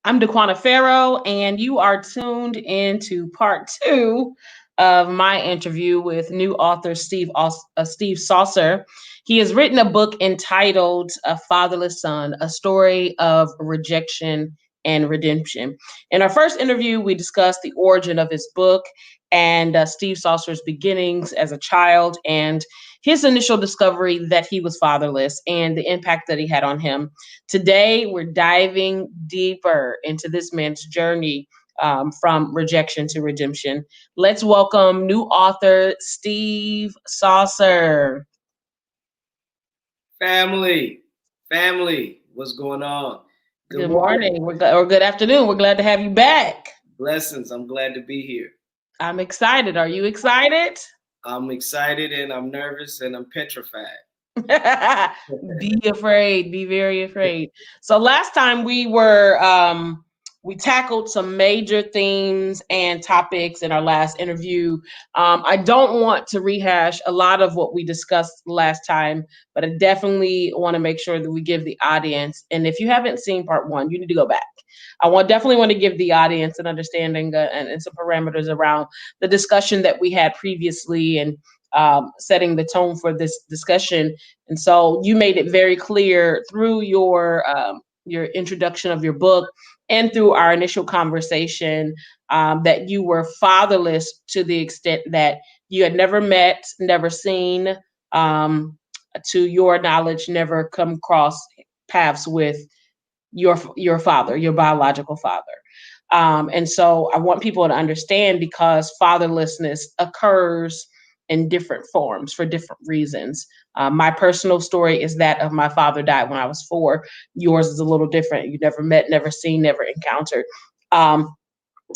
I'm Daquana Farrow, and you are tuned into part two of my interview with new author Steve Saucer. He has written a book entitled A Fatherless Son, a story of rejection and redemption. In our first interview, we discussed the origin of his book and Steve Saucer's beginnings as a child and his initial discovery that he was fatherless and the impact that he had on him. Today, we're diving deeper into this man's journey from rejection to redemption. Let's welcome new author Steve Saucer. Family, what's going on? Good Good morning. morning, or good afternoon. We're glad to have you back. Blessings. I'm glad to be here. I'm excited. Are you excited? I'm excited and I'm nervous and I'm petrified. Be afraid. Be very afraid. So last time we tackled some major themes and topics in our last interview. I don't want to rehash a lot of what we discussed last time, but I definitely want to make sure that we give the audience. And if you haven't seen part one, you need to go back. Definitely want to give the audience an understanding and some parameters around the discussion that we had previously and setting the tone for this discussion. And so you made it very clear through your introduction of your book and through our initial conversation that you were fatherless to the extent that you had never met, never seen, um, to your knowledge, never come across paths with your father, your biological father. And so I want people to understand because fatherlessness occurs in different forms for different reasons. My personal story is that of my father died when I was 4. Yours is a little different. You never met, never seen, never encountered. Um,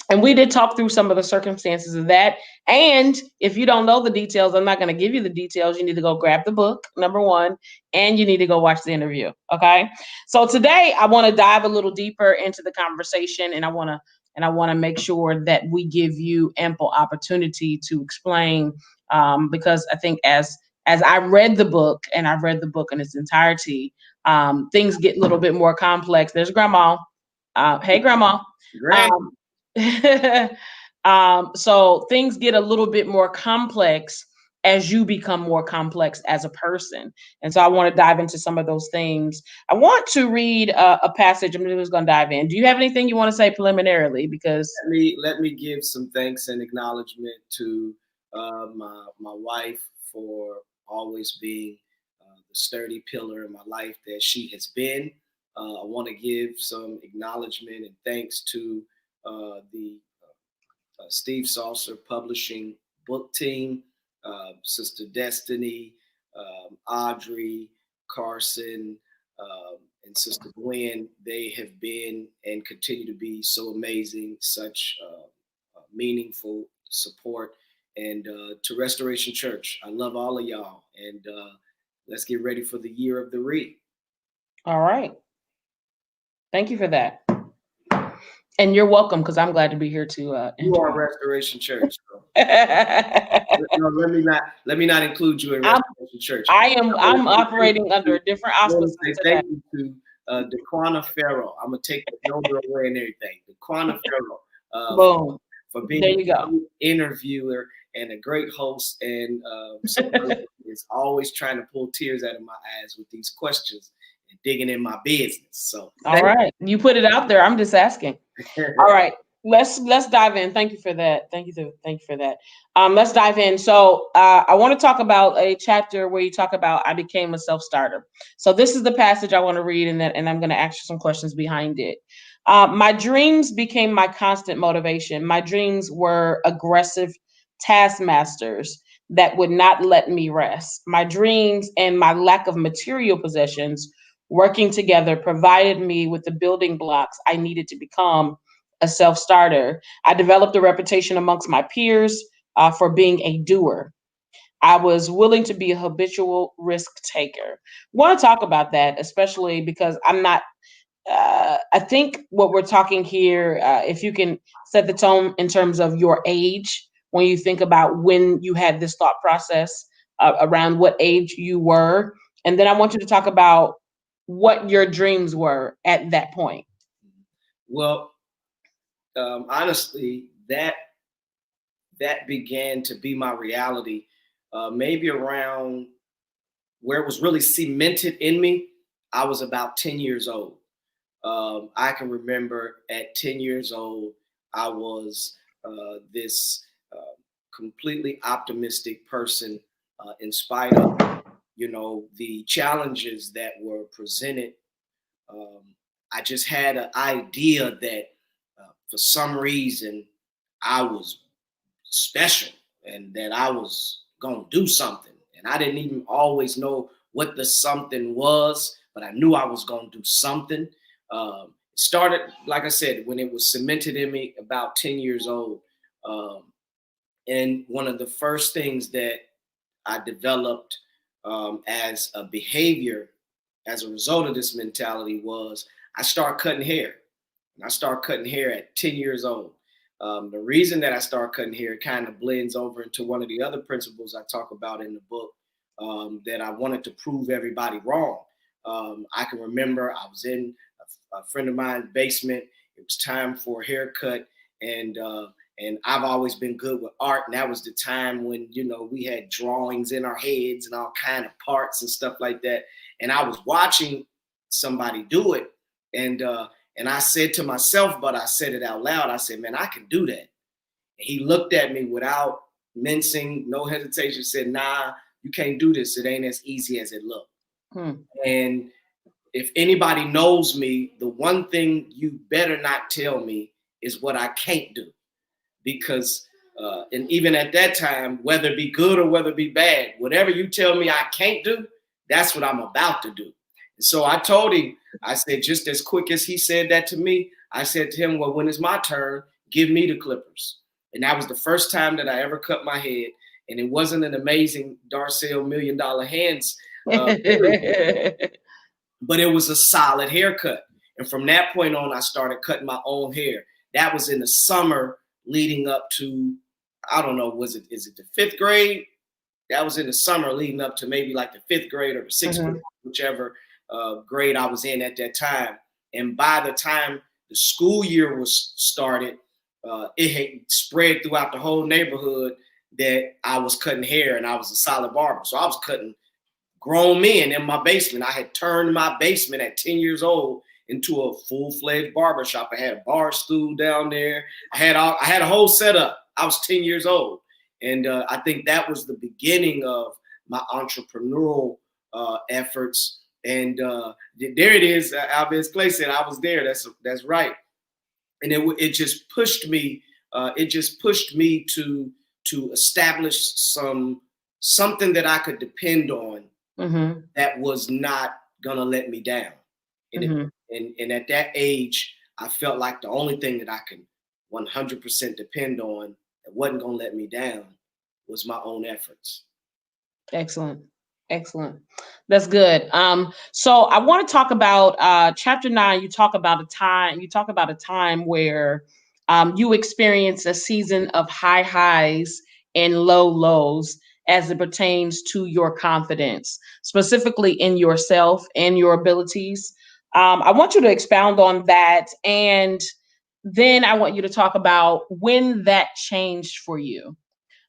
and we did talk through some of the circumstances of that. And if you don't know the details, I'm not going to give you the details. You need to go grab the book, number one, and you need to go watch the interview. Okay. So today I want to dive a little deeper into the conversation, and I want to make sure that we give you ample opportunity to explain, because I think as I read the book and I read the book in its entirety, things get a little bit more complex. There's grandma. Hey, grandma. Great. Um, so things get a little bit more complex as you become more complex as a person. And so I want to dive into some of those things. I want to read a passage. I'm just going to dive in. Do you have anything you want to say preliminarily? Because Let me give some thanks and acknowledgement to my wife for always being the sturdy pillar in my life that she has been. I want to give some acknowledgement and thanks to the Steve Saucer Publishing book team, Sister Destiny, Audrey, Carson, and Sister Gwen. They have been and continue to be so amazing, such meaningful support. And to Restoration Church, I love all of y'all. And let's get ready for the year of the Re. all right. Thank you for that. And you're welcome because I'm glad to be here to You are interview. Restoration Church. So. I'm No, let me not include you in Restoration Church. I'm operating under a different I want auspices to say today. thank you to Daquana Farrow. I'm gonna take the number away and everything. Daquana Farrow Boom. for being There you a go. great interviewer and a great host, and someone who is always trying to pull tears out of my eyes with these questions and digging in my business. So All thank right. You put it out there. I'm just asking. All you. right. Let's dive in. Thank you for that. Thank you for that. Let's dive in. So I want to talk about a chapter where you talk about I became a self-starter. So this is the passage I want to read, and I'm going to ask you some questions behind it. My dreams became my constant motivation. My dreams were aggressive taskmasters that would not let me rest. My dreams and my lack of material possessions working together provided me with the building blocks I needed to become a self starter. I developed a reputation amongst my peers for being a doer. I was willing to be a habitual risk taker. Want to talk about that, especially because I'm not. I think what we're talking here, if you can set the tone in terms of your age, when you think about when you had this thought process around what age you were, and then I want you to talk about what your dreams were at that point. Well, honestly, that began to be my reality maybe around where it was really cemented in me. I was about 10 years old. I can remember at 10 years old, I was this completely optimistic person in spite of, the challenges that were presented. Um, I just had an idea that for some reason I was special and that I was going to do something. And I didn't even always know what the something was, but I knew I was going to do something. It started, like I said, when it was cemented in me about 10 years old. Um, and one of the first things that I developed as a behavior as a result of this mentality was I started cutting hair. And I started cutting hair at 10 years old. The reason that I started cutting hair kind of blends over into one of the other principles I talk about in the book, that I wanted to prove everybody wrong. I can remember I was in a friend of mine's basement. It was time for a haircut, and I've always been good with art, and that was the time when we had drawings in our heads and all kind of parts and stuff like that. And I was watching somebody do it, and I said to myself, but I said it out loud. I said, "Man, I can do that." And he looked at me without mincing, no hesitation, said, "Nah, you can't do this. It ain't as easy as it looked." And if anybody knows me, the one thing you better not tell me is what I can't do. Because, and even at that time, whether it be good or whether it be bad, whatever you tell me I can't do, that's what I'm about to do. And so I told him, I said, just as quick as he said that to me, I said to him, well, when it's my turn, give me the clippers. And that was the first time that I ever cut my head. And it wasn't an amazing Darcel $1 Million Hands, but it was a solid haircut. And from that point on, I started cutting my own hair. That was in the summer leading up to, I don't know, is it the 5th grade? That was in the summer leading up to maybe like the 5th grade or the 6th grade, whichever grade I was in at that time. And by the time the school year was started, it had spread throughout the whole neighborhood that I was cutting hair and I was a solid barber. So I was cutting grown men in my basement. I had turned my basement at 10 years old into a full-fledged barbershop. I had a bar stool down there. I had a whole setup. I was 10 years old. And I think that was the beginning of my entrepreneurial efforts. And there it is. Alves Clay said I was there. That's right. And it just pushed me. It just pushed me to establish something that I could depend on that was not gonna let me down. And at that age, I felt like the only thing that I could 100% depend on that wasn't gonna let me down was my own efforts. Excellent. That's good. So I want to talk about chapter 9. You talk about a time where you experienced a season of high highs and low lows as it pertains to your confidence, specifically in yourself and your abilities. I want you to expound on that, and then I want you to talk about when that changed for you.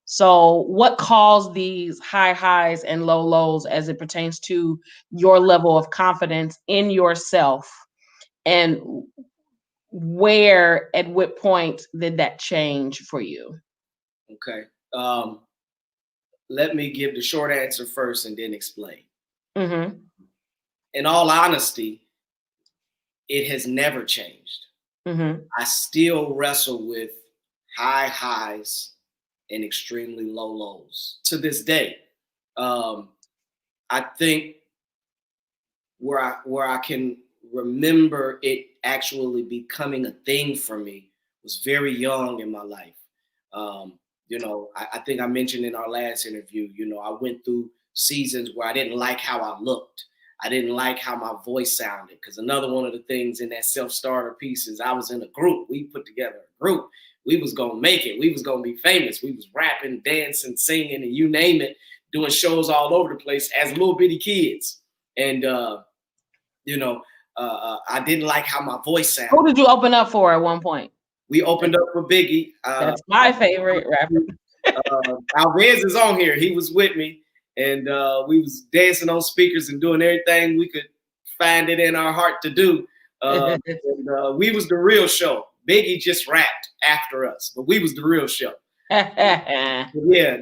So, what caused these high highs and low lows as it pertains to your level of confidence in yourself? And where, at what point did that change for you? Okay. Let me give the short answer first and then explain. In all honesty, it has never changed. I still wrestle with high highs and extremely low lows to this day. I think where I can remember it actually becoming a thing for me was very young in my life. I think I mentioned in our last interview, I went through seasons where I didn't like how I looked. I didn't like how my voice sounded, because another one of the things in that self-starter piece is I was in a group. We put together a group. We was going to make it. We was going to be famous. We was rapping, dancing, singing, and you name it, doing shows all over the place as little bitty kids. And, I didn't like how my voice sounded. Who did you open up for at one point? We opened up for Biggie. That's my favorite rapper. Alvarez is on here. He was with me, and we was dancing on speakers and doing everything we could find it in our heart to do. And, we was the real show. Biggie just rapped after us, but we was the real show. Yeah,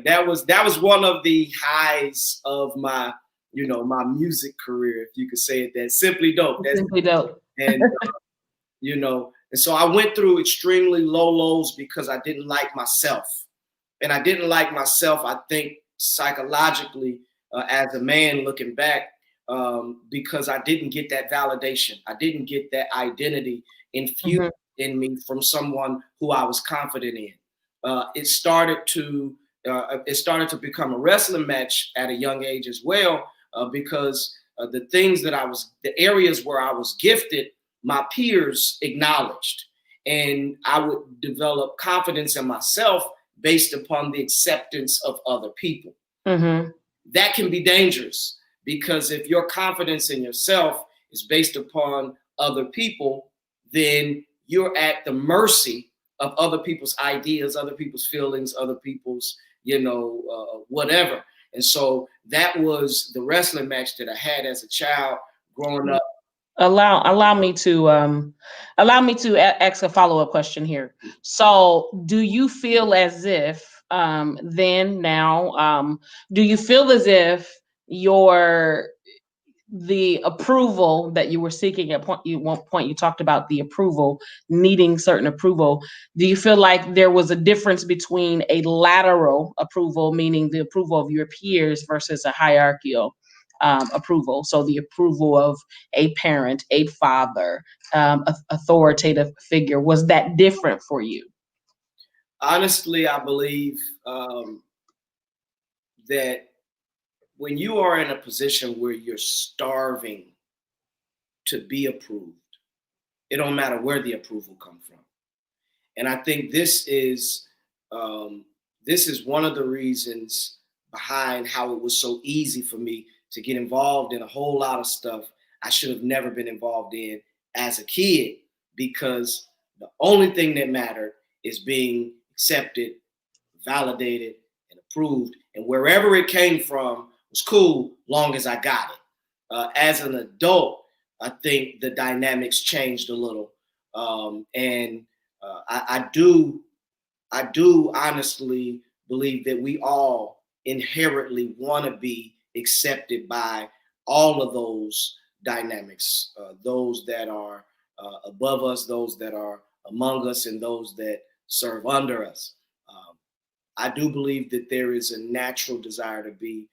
that was one of the highs of my, my music career, if you could say it that. Simply Dope. That's Simply Dope. And and so I went through extremely low lows because I didn't like myself. And I didn't like myself, I think, psychologically, as a man looking back, because I didn't get that validation. I didn't get that identity infused in me from someone who I was confident in. It started to become a wrestling match at a young age as well, because the areas where I was gifted, my peers acknowledged, and I would develop confidence in myself based upon the acceptance of other people. That can be dangerous, because if your confidence in yourself is based upon other people, then you're at the mercy of other people's ideas, other people's feelings, other people's, whatever. And so that was the wrestling match that I had as a child growing up. Allow me to ask a follow-up question here. So do you feel as if do you feel as if the approval that you were seeking at one point you talked about the approval, needing certain approval. Do you feel like there was a difference between a lateral approval, meaning the approval of your peers, versus a hierarchical approval? So the approval of a parent, a father, authoritative figure. Was that different for you? Honestly, I believe that when you are in a position where you're starving to be approved, it don't matter where the approval comes from. And I think this is one of the reasons behind how it was so easy for me to get involved in a whole lot of stuff I should have never been involved in as a kid, because the only thing that mattered is being accepted, validated, and approved. And wherever it came from was cool, long as I got it. As an adult, I think the dynamics changed a little. I do honestly believe that we all inherently want to be accepted by all of those dynamics, those that are above us, those that are among us, and those that serve under us. I do believe that there is a natural desire to be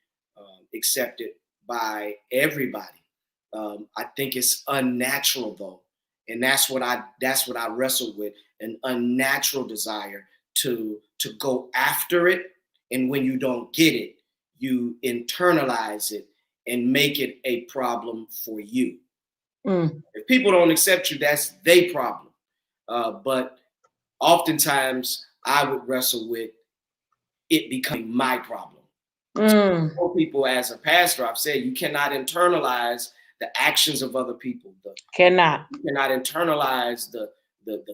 accepted by everybody. I think it's unnatural though, and that's what I wrestle with, an unnatural desire to go after it, and when you don't get it, you internalize it and make it a problem for you. If people don't accept you, that's their problem. But oftentimes I would wrestle with it becoming my problem. For people, as a pastor, I've said you cannot internalize the actions of other people. You cannot internalize the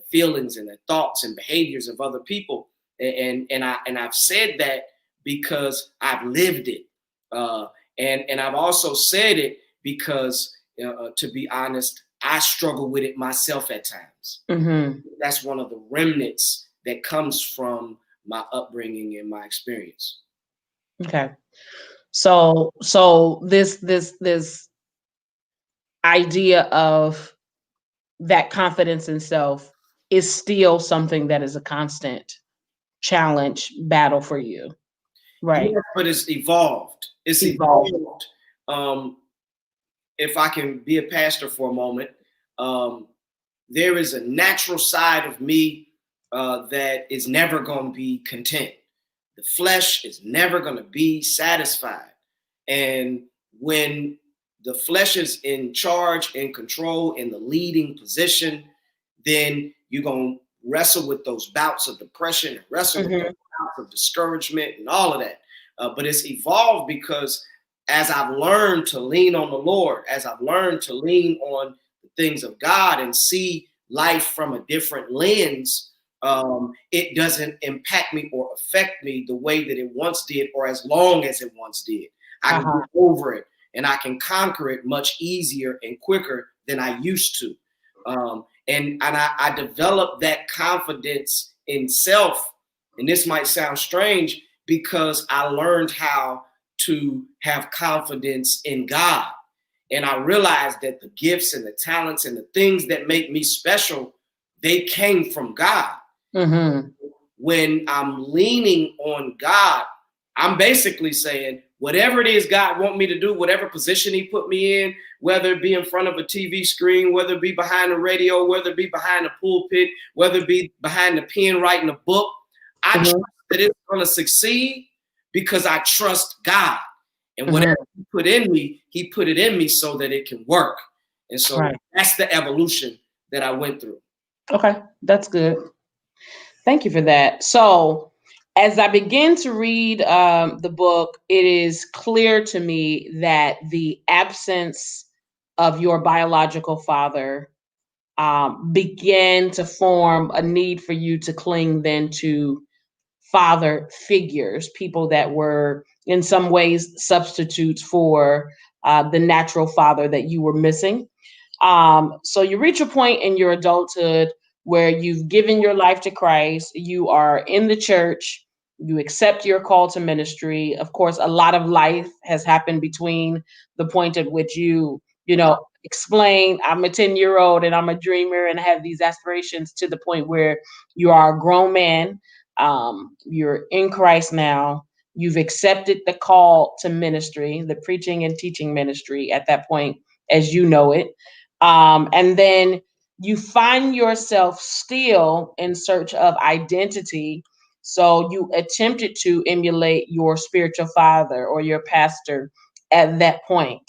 feelings and the thoughts and behaviors of other people. And I've said that because I've lived it. And I've also said it because, to be honest, I struggle with it myself at times. That's one of the remnants that comes from my upbringing and my experience. Okay. So this idea of that confidence in self is still something that is a constant challenge, battle for you. Right. Yeah, but it's evolved. It's evolved. If I can be a pastor for a moment, there is a natural side of me that is never going to be content. The flesh is never going to be satisfied. And when the flesh is in charge, in control, in the leading position, then you're going to wrestle with those bouts of depression and wrestle with those bouts of discouragement and all of that. But it's evolved because as I've learned to lean on the Lord, as I've learned to lean on the things of God and see life from a different lens, it doesn't impact me or affect me the way that it once did, or as long as it once did. I can get over it and I can conquer it much easier and quicker than I used to. And I developed that confidence in self. And this might sound strange, because I learned how to have confidence in God. And I realized that the gifts and the talents and the things that make me special, they came from God. Mm-hmm. When I'm leaning on God, I'm basically saying, whatever it is God want me to do, whatever position he put me in, whether it be in front of a TV screen, whether it be behind the radio, whether it be behind the pulpit, whether it be behind the pen writing a book, I trust that it's going to succeed because I trust God. And whatever he put in me, he put it in me so that it can work. And so that's the evolution that I went through. Okay, that's good. Thank you for that. So as I begin to read the book, it is clear to me that the absence of your biological father began to form a need for you to cling then to father figures, people that were in some ways substitutes for the natural father that you were missing. So you reach a point in your adulthood where you've given your life to Christ, you are in the church, you accept your call to ministry. Of course, a lot of life has happened between the point at which you explain, I'm a 10-year-old and I'm a dreamer and I have these aspirations, to the point where you are a grown man. You're in Christ now. You've accepted the call to ministry, the preaching and teaching ministry at that point, as you know it. And then you find yourself still in search of identity. So you attempted to emulate your spiritual father or your pastor at that point.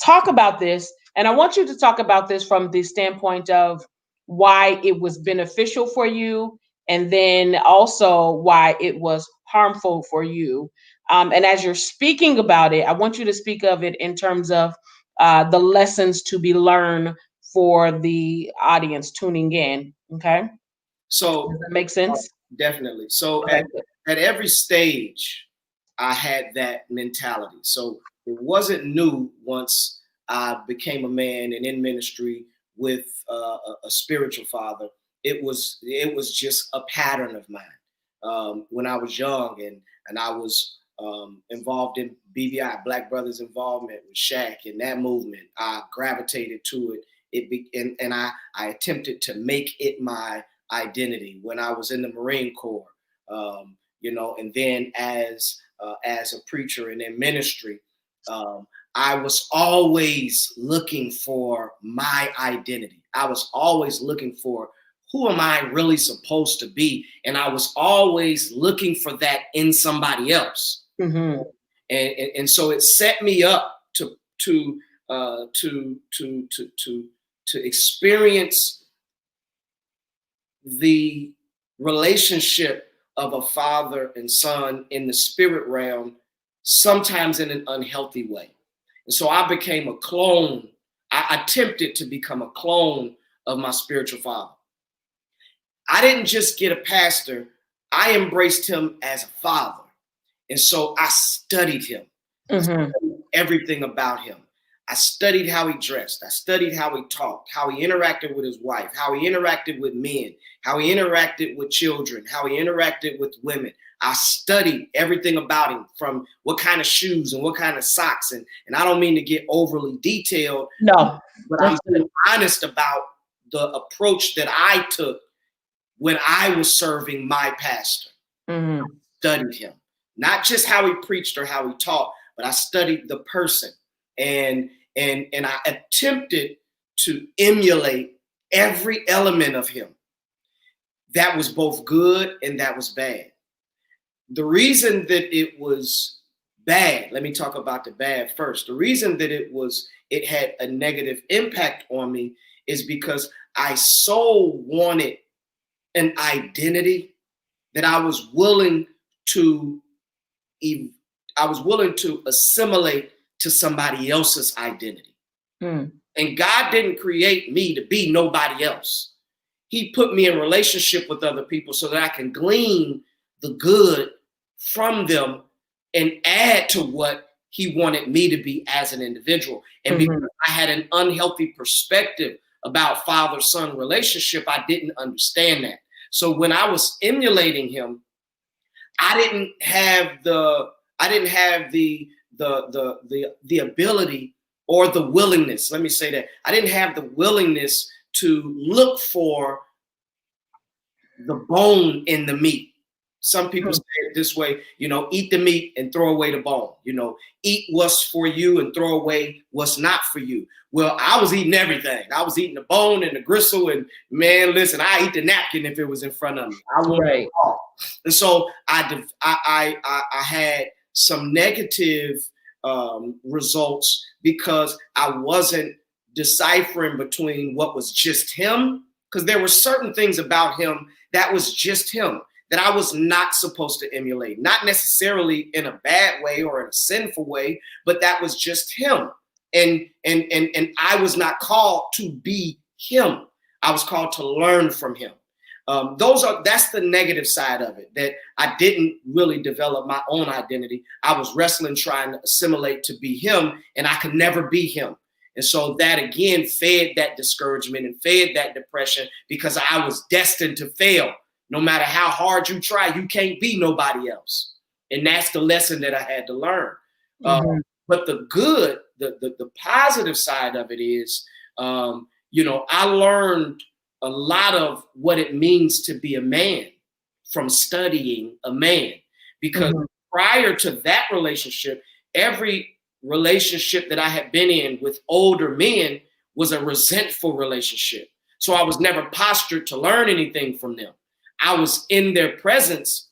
Talk about this. And I want you to talk about this from the standpoint of why it was beneficial for you, and then also why it was harmful for you. And as you're speaking about it, I want you to speak of it in terms of the lessons to be learned for the audience tuning in. Okay. So does that make sense? Definitely. So at every stage, I had that mentality. So it wasn't new once I became a man and in ministry with a spiritual father. It was just a pattern of mine. When I was young and I was involved in BBI, Black Brothers Involvement with Shaq, and that movement, I gravitated to it. And I attempted to make it my identity when I was in the Marine Corps, and then as a preacher and in ministry, I was always looking for my identity. I was always looking for, who am I really supposed to be? And I was always looking for that in somebody else. Mm-hmm. And so it set me up to experience the relationship of a father and son in the spirit realm, sometimes in an unhealthy way. And so I became a clone. I attempted to become a clone of my spiritual father. I didn't just get a pastor, I embraced him as a father. And so I studied him, studied everything about him. I studied how he dressed. I studied how he talked, how he interacted with his wife, how he interacted with men, how he interacted with children, how he interacted with women. I studied everything about him, from what kind of shoes and what kind of socks. And I don't mean to get overly detailed, no, but I'm being honest about the approach that I took when I was serving my pastor. I studied him, not just how he preached or how he taught, but I studied the person. And I attempted to emulate every element of him. That was both good and that was bad. The reason that it was bad, let me talk about the bad first. The reason that it had a negative impact on me is because I so wanted an identity that I was willing to assimilate to somebody else's identity. And And God didn't create me to be nobody else. He put me in relationship with other people so that I can glean the good from them and add to what he wanted me to be as an individual. And because I had an unhealthy perspective about father-son relationship, I didn't understand that. So when I was emulating him, I didn't have the ability or the willingness. Let me say that. I didn't have the willingness to look for the bone in the meat. Some people say it this way, eat the meat and throw away the bone. Eat what's for you and throw away what's not for you. Well, I was eating everything. I was eating the bone and the gristle, and man, listen, I eat the napkin if it was in front of me. I wanted it all. And so I had some negative results because I wasn't deciphering between what was just him, because there were certain things about him that was just him that I was not supposed to emulate, not necessarily in a bad way or in a sinful way, but that was just him. And I was not called to be him. I was called to learn from him. That's the negative side of it, that I didn't really develop my own identity. I was wrestling, trying to assimilate to be him, and I could never be him. And so that again fed that discouragement and fed that depression, because I was destined to fail. No matter how hard you try, you can't be nobody else. And that's the lesson that I had to learn. But the good, the positive side of it is, I learned a lot of what it means to be a man from studying a man. Because prior to that relationship, every relationship that I had been in with older men was a resentful relationship. So I was never postured to learn anything from them. I was in their presence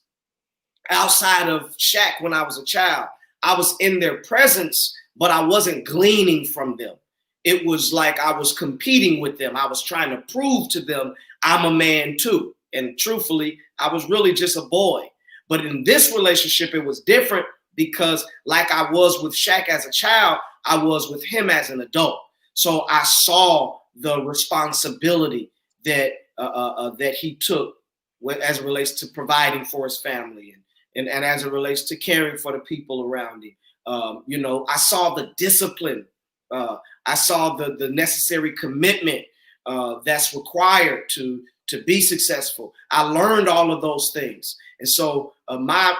outside of Shaq when I was a child. I was in their presence, but I wasn't gleaning from them. It was like I was competing with them. I was trying to prove to them I'm a man too. And truthfully, I was really just a boy. But in this relationship, it was different, because like I was with Shaq as a child, I was with him as an adult. So I saw the responsibility that he took as it relates to providing for his family and as it relates to caring for the people around him. I saw the discipline. I saw the necessary commitment that's required to be successful. I learned all of those things. And so my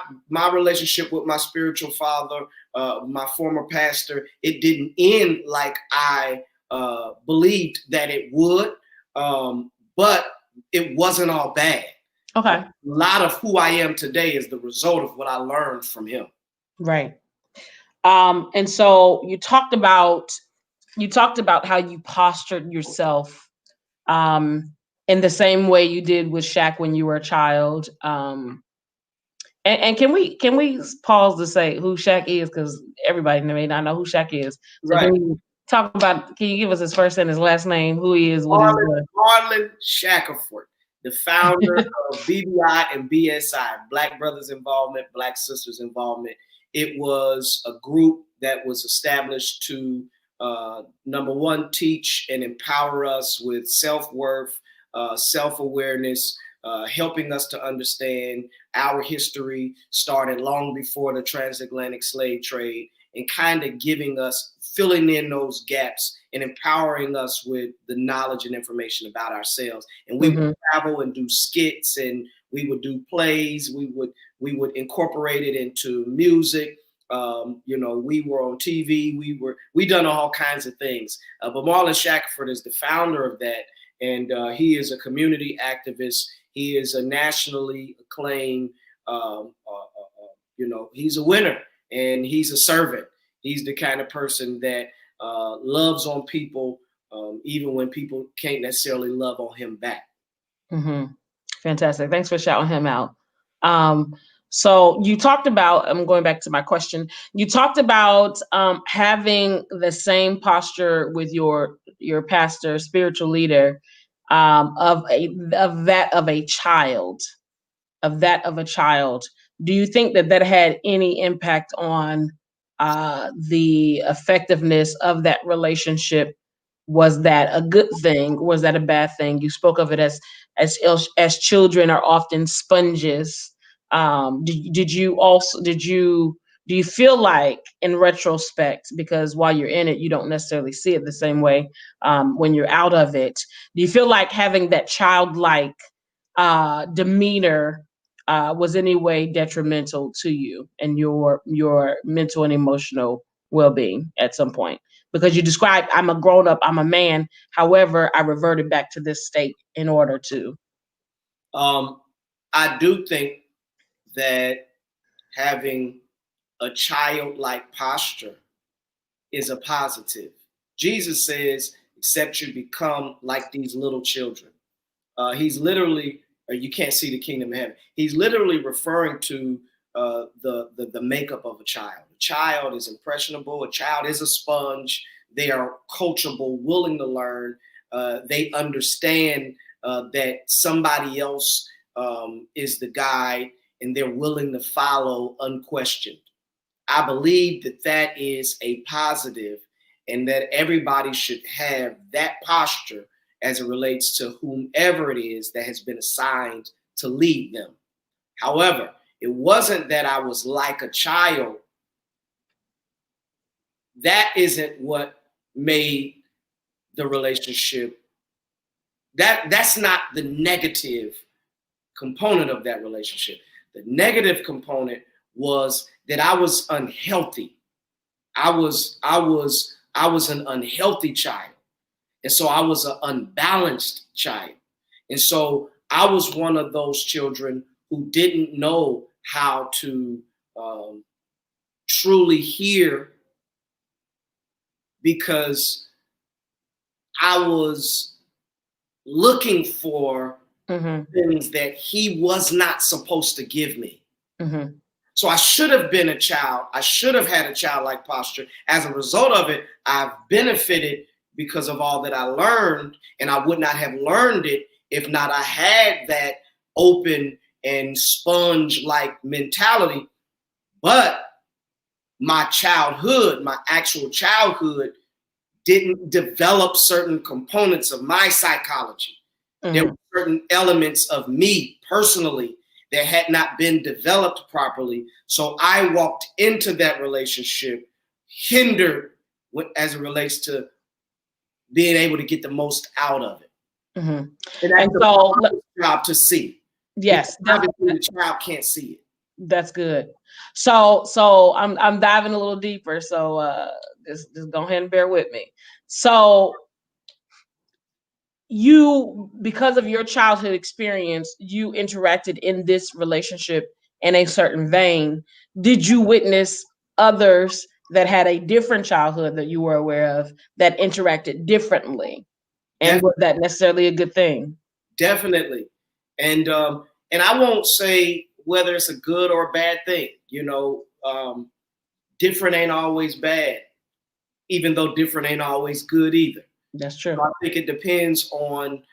relationship with my spiritual father, my former pastor, it didn't end like I believed that it would, but it wasn't all bad. Okay. A lot of who I am today is the result of what I learned from him. Right. And so you talked about how you postured yourself in the same way you did with Shaq when you were a child. And can we pause to say who Shaq is, because everybody may not know who Shaq is. So right. Can you give us his first and his last name, who he is, what he's doing? Marlon Shackelford, the founder of BBI and BSI, Black Brothers Involvement, Black Sisters Involvement. It was a group that was established to, number one, teach and empower us with self-worth, self-awareness, helping us to understand our history started long before the transatlantic slave trade, and kind of filling in those gaps and empowering us with the knowledge and information about ourselves. And we would travel and do skits, and we would do plays. We would incorporate it into music. We were on TV. We done all kinds of things. But Marlon Shackelford is the founder of that, and he is a community activist. He is a nationally acclaimed. He's a winner, and he's a servant. He's the kind of person that loves on people, even when people can't necessarily love on him back. Fantastic. Thanks for shouting him out. So you talked about, I'm going back to my question. You talked about having the same posture with your pastor, spiritual leader, of that of a child. Do you think that had any impact on the effectiveness of that relationship Was that a good thing? Was that a bad thing? You spoke of it as children are often sponges. Did you also did you do you feel like in retrospect, because while you're in it, you don't necessarily see it the same way when you're out of it? Do you feel like having that childlike demeanor was any way detrimental to you and your mental and emotional well-being at some point? Because you described, I'm a grown up, I'm a man. However, I reverted back to this state in order to. I do think that having a childlike posture is a positive. Jesus says, except you become like these little children. He's literally, or you can't see the kingdom of heaven. He's literally referring to the makeup of a child. A child is impressionable. A child is a sponge. They are coachable, willing to learn. They understand that somebody else is the guide, and they're willing to follow unquestioned. I believe that that is a positive, and that everybody should have that posture as it relates to whomever it is that has been assigned to lead them. However, it wasn't that I was like a child. That isn't what made the relationship. That's not the negative component of that relationship. The negative component was that I was unhealthy. I was an unhealthy child. And so I was an unbalanced child. And so I was one of those children who didn't know how to truly hear, because I was looking for things that he was not supposed to give me. So I should have been a child. I should have had a childlike posture. As a result of it, I've benefited because of all that I learned, and I would not have learned it if not I had that open and sponge-like mentality. But my childhood, my actual childhood, didn't develop certain components of my psychology. There were certain elements of me personally that had not been developed properly. So I walked into that relationship hindered as it relates to being able to get the most out of it. And that's the job to see. Yes, obviously the child can't see it. That's good. So I'm diving a little deeper. So just go ahead and bear with me. So you, because of your childhood experience, you interacted in this relationship in a certain vein. Did you witness others that had a different childhood that you were aware of that interacted differently? And was that necessarily a good thing? Definitely. And I won't say whether it's a good or a bad thing. You know, different ain't always bad, even though different ain't always good either. That's true. So I think it depends on,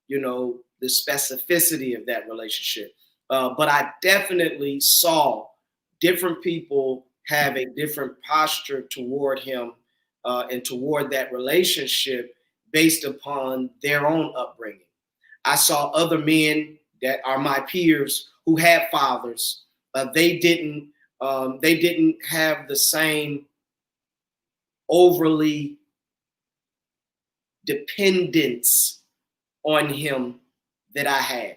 you know, the specificity of that relationship. But I definitely saw different people have a different posture toward him and toward that relationship based upon their own upbringing. I saw other men that are my peers who had fathers. They didn't have the same overly dependence on him that I had.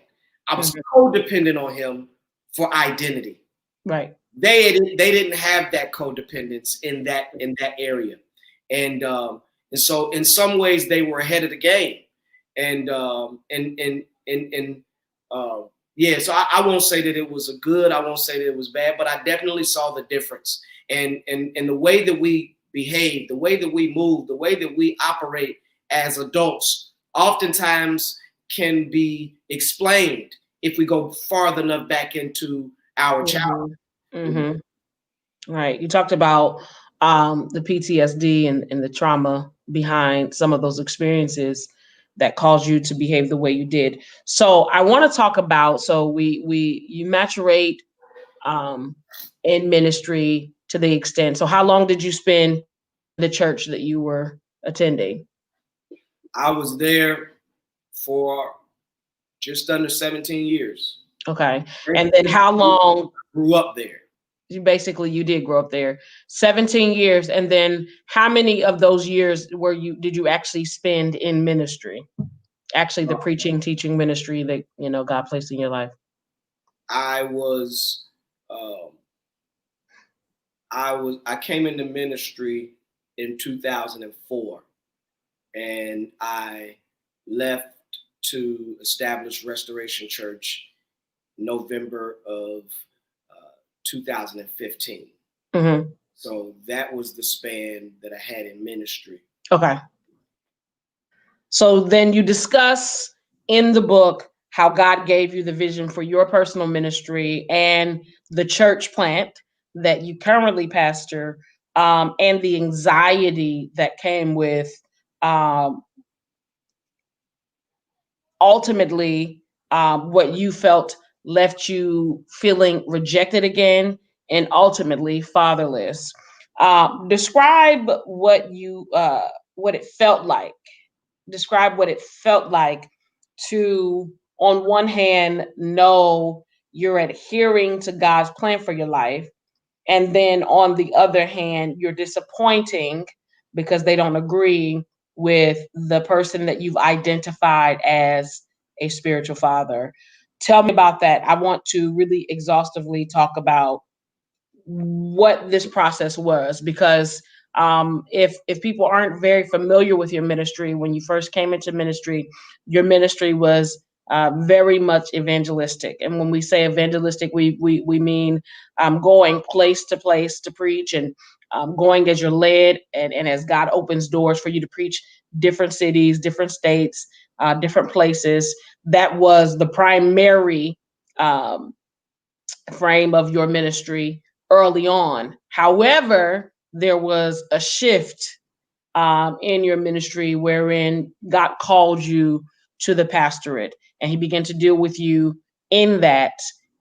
I was codependent on him for identity. Right. They didn't have that codependence in that area, and so in some ways they were ahead of the game, yeah. So I won't say that it was a good. I won't say that it was bad, but I definitely saw the difference, and the way that we behave, the way that we move, the way that we operate as adults, oftentimes can be explained if we go farther enough back into our childhood. Right. You talked about the PTSD and the trauma behind some of those experiences that caused you to behave the way you did. So I want to talk about, so you maturate in ministry to the extent. So how long did you spend in the church that you were attending? I was there for just under 17 years. Okay. And then how long? Grew up there. You did grow up there. 17 years. And then how many of those years did you actually spend in ministry? Actually, the preaching, teaching ministry that, God placed in your life. I came into ministry in 2004, and I left to establish Restoration Church November of 2015. Mm-hmm. So that was the span that I had in ministry. Okay. So then you discuss in the book how God gave you the vision for your personal ministry and the church plant that you currently pastor, and the anxiety that came with ultimately what you felt left you feeling rejected again and ultimately fatherless. Describe what it felt like. Describe what it felt like to, on one hand, know you're adhering to God's plan for your life, and then on the other hand, you're disappointing because they don't agree with the person that you've identified as a spiritual father. Tell me about that. I want to really exhaustively talk about what this process was, because if people aren't very familiar with your ministry, when you first came into ministry, your ministry was very much evangelistic. And when we say evangelistic, we mean going place to place to preach, and going as you're led, and as God opens doors for you to preach different cities, different states, different places. That was the primary frame of your ministry early on. However, there was a shift in your ministry wherein God called you to the pastorate, and he began to deal with you in that.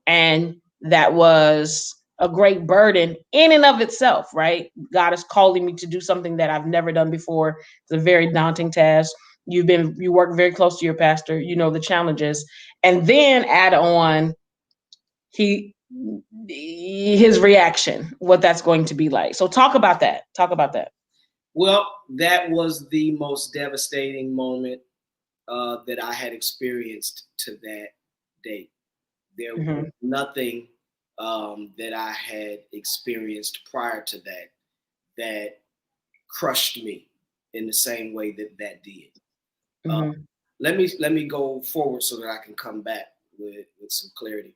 And that was a great burden in and of itself, right? God is calling me to do something that I've never done before. It's a very daunting task. You work very close to your pastor, the challenges, and then add on his reaction, what that's going to be like. So talk about that. Well, that was the most devastating moment that I had experienced to that date. There was nothing that I had experienced prior to that crushed me in the same way that did. Let me go forward so that I can come back with some clarity.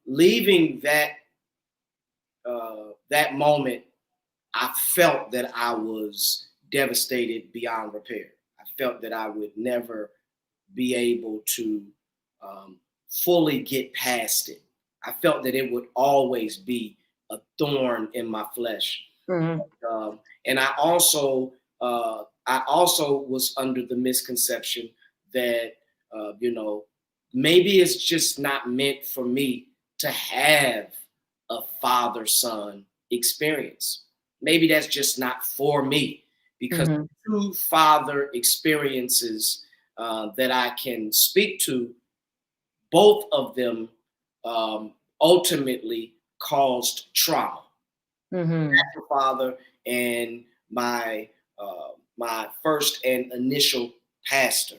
Leaving that moment, I felt that I was devastated beyond repair. I felt that I would never be able to fully get past it. I felt that it would always be a thorn in my flesh. And I also was under the misconception that, maybe it's just not meant for me to have a father-son experience. Maybe that's just not for me, because two father experiences that I can speak to, both of them ultimately caused trauma. Natural father and my first and initial pastor.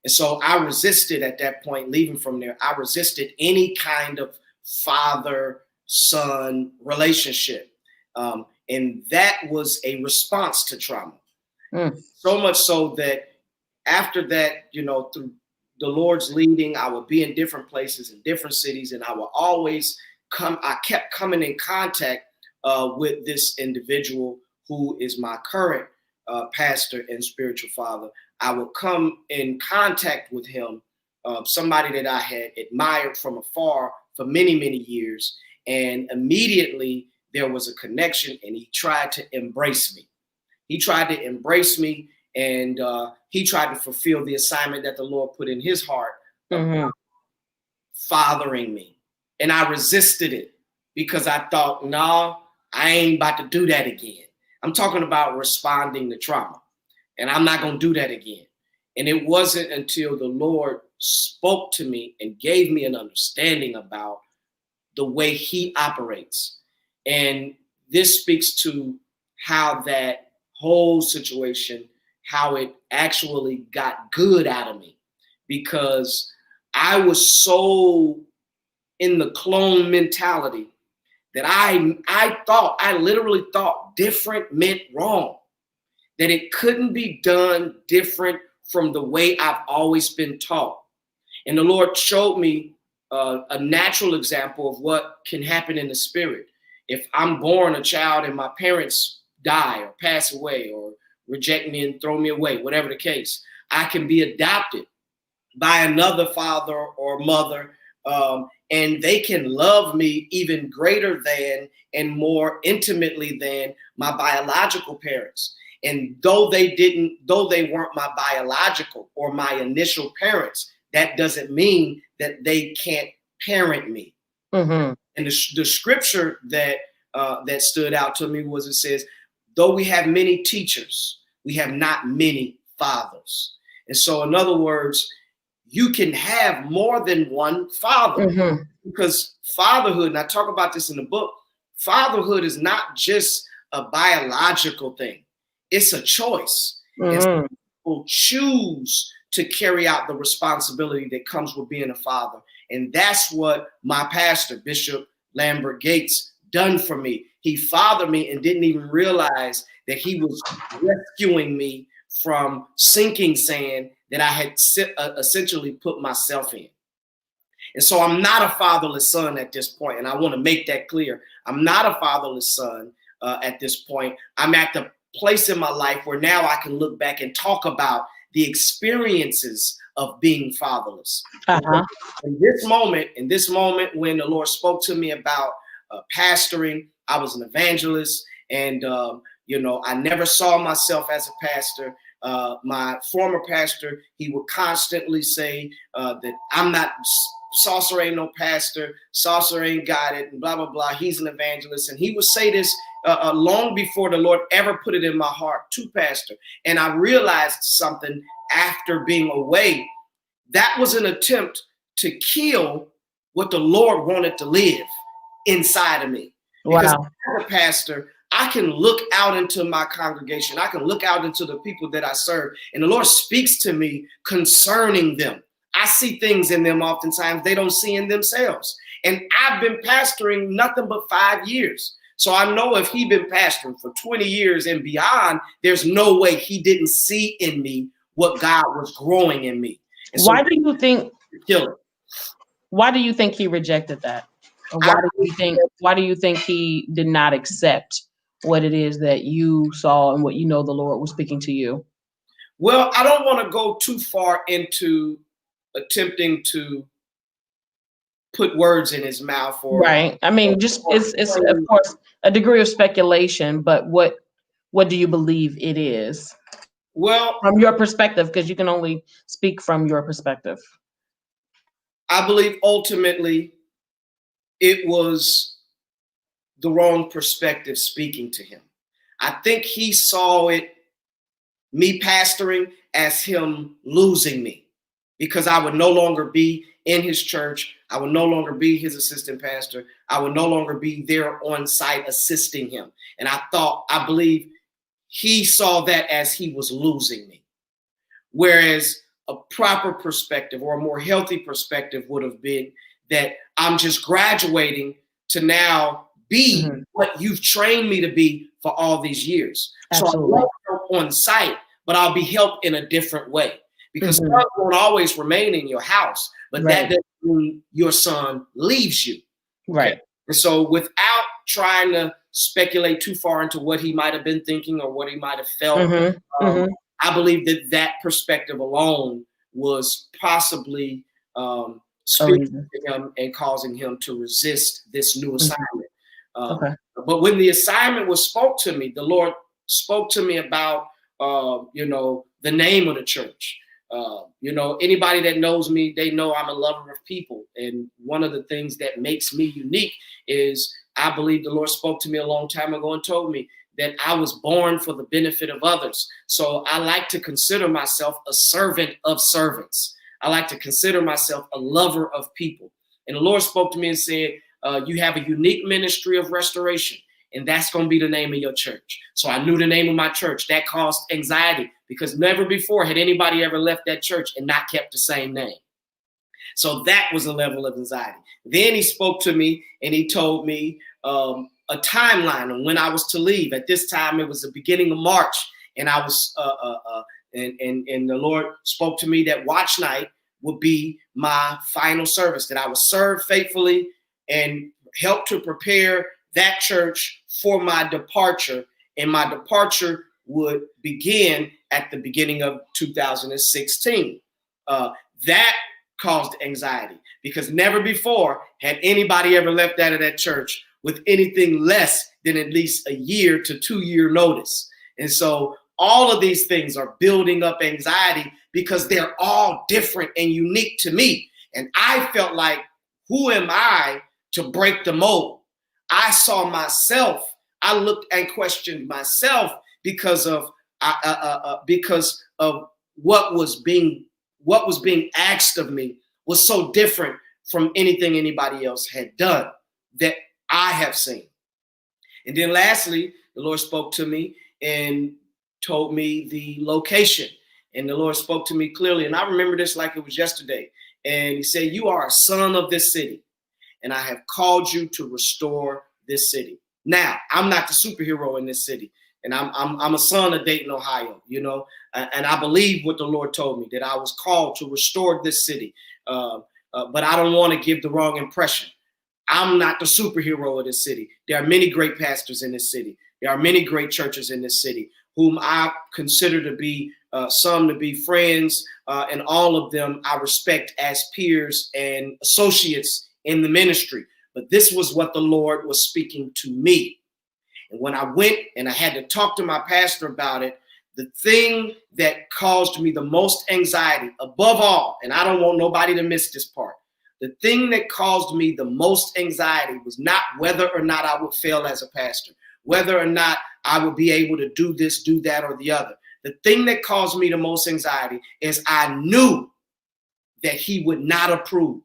And so I resisted at that point, leaving from there. I resisted any kind of father-son relationship. And that was a response to trauma. So much so that after that, through the Lord's leading, I would be in different places, in different cities, and I would always I kept coming in contact with this individual who is my current pastor and spiritual father. I would come in contact with him, somebody that I had admired from afar for many, many years. And immediately there was a connection, and he tried to embrace me. He tried to embrace me, and he tried to fulfill the assignment that the Lord put in his heart of fathering me. And I resisted it because I thought, no, I ain't about to do that again. I'm talking about responding to trauma. And I'm not going to do that again. And it wasn't until the Lord spoke to me and gave me an understanding about the way he operates. And this speaks to how that whole situation, how it actually got good out of me, because I was so in the clone mentality that I literally thought different meant wrong, that it couldn't be done different from the way I've always been taught. And the Lord showed me a natural example of what can happen in the spirit. If I'm born a child and my parents die or pass away or reject me and throw me away, whatever the case, I can be adopted by another father or mother, and they can love me even greater than and more intimately than my biological parents. And though they weren't my biological or my initial parents, that doesn't mean that they can't parent me. Mm-hmm. And the scripture that stood out to me was, it says, though we have many teachers, we have not many fathers. And so, in other words, you can have more than one father, mm-hmm. because fatherhood, and I talk about this in the book, fatherhood is not just a biological thing. It's a choice. Mm-hmm. And some people choose to carry out the responsibility that comes with being a father. And that's what my pastor, Bishop Lambert Gates, done for me. He fathered me and didn't even realize that he was rescuing me from sinking sand that I had essentially put myself in. And so I'm not a fatherless son at this point. And I want to make that clear. I'm not a fatherless son at this point. I'm at the place in my life where now I can look back and talk about the experiences of being fatherless. Uh-huh. In this moment when the Lord spoke to me about pastoring, I was an evangelist, and I never saw myself as a pastor. My former pastor, he would constantly say that I'm not, Saucer ain't no pastor, Saucer ain't got it, and blah, blah, blah. He's an evangelist. And he would say this long before the Lord ever put it in my heart to pastor. And I realized something after being away. That was an attempt to kill what the Lord wanted to live inside of me. Wow. Because as a pastor, I can look out into my congregation. I can look out into the people that I serve, and the Lord speaks to me concerning them. I see things in them oftentimes they don't see in themselves. And I've been pastoring nothing but 5 years. So I know if he'd been pastoring for 20 years and beyond, there's no way he didn't see in me what God was growing in me. And why do you think he rejected that? Or why do you think he did not accept what it is that you saw and what the Lord was speaking to you? Well, I don't want to go too far into attempting to put words in his mouth, or right. I mean, just it's of course a degree of speculation, but what do you believe it is? Well, from your perspective, because you can only speak from your perspective. I believe ultimately it was the wrong perspective speaking to him. I think he saw it, me pastoring, as him losing me, because I would no longer be in his church. I would no longer be his assistant pastor. I would no longer be there on site assisting him. And I believe he saw that as he was losing me. Whereas a proper perspective, or a more healthy perspective, would have been that I'm just graduating to now be mm-hmm. what you've trained me to be for all these years. Absolutely. So I won't help on site, but I'll be helped in a different way. Because mm-hmm. son won't always remain in your house, but right. that doesn't mean your son leaves you. Right. Okay? And so without trying to speculate too far into what he might have been thinking or what he might have felt, mm-hmm. I believe that perspective alone was possibly speaking to him and causing him to resist this new assignment. Okay. But when the assignment was spoke to me, the Lord spoke to me about, the name of the church. Anybody that knows me, they know I'm a lover of people. And one of the things that makes me unique is I believe the Lord spoke to me a long time ago and told me that I was born for the benefit of others. So I like to consider myself a servant of servants. I like to consider myself a lover of people. And the Lord spoke to me and said, you have a unique ministry of restoration, and that's going to be the name of your church. So I knew the name of my church. That caused anxiety because never before had anybody ever left that church and not kept the same name. So that was a level of anxiety. Then he spoke to me and he told me a timeline on when I was to leave. At this time, it was the beginning of March, and I was and the Lord spoke to me that watch night would be my final service, that I would serve faithfully and help to prepare that church for my departure. And my departure would begin at the beginning of 2016. That caused anxiety because never before had anybody ever left out of that church with anything less than at least a year to 2 year notice. And so all of these things are building up anxiety because they're all different and unique to me. And I felt like, who am I to break the mold? I saw myself. I looked and questioned myself because of what was being asked of me was so different from anything anybody else had done that I have seen. And then lastly, the Lord spoke to me and told me the location. And the Lord spoke to me clearly. And I remember this like it was yesterday. And he said, you are a son of this city, and I have called you to restore this city. Now, I'm not the superhero in this city, and I'm a son of Dayton, Ohio, you know, and I believe what the Lord told me, that I was called to restore this city. But I don't want to give the wrong impression. I'm not the superhero of this city. There are many great pastors in this city. There are many great churches in this city whom I consider to be some to be friends, and all of them I respect as peers and associates in the ministry. But this was what the Lord was speaking to me. And when I went and I had to talk to my pastor about it, the thing that caused me the most anxiety above all, and I don't want nobody to miss this part, the thing that caused me the most anxiety was not whether or not I would fail as a pastor, whether or not I would be able to do this, do that, or the other. The thing that caused me the most anxiety is I knew that he would not approve.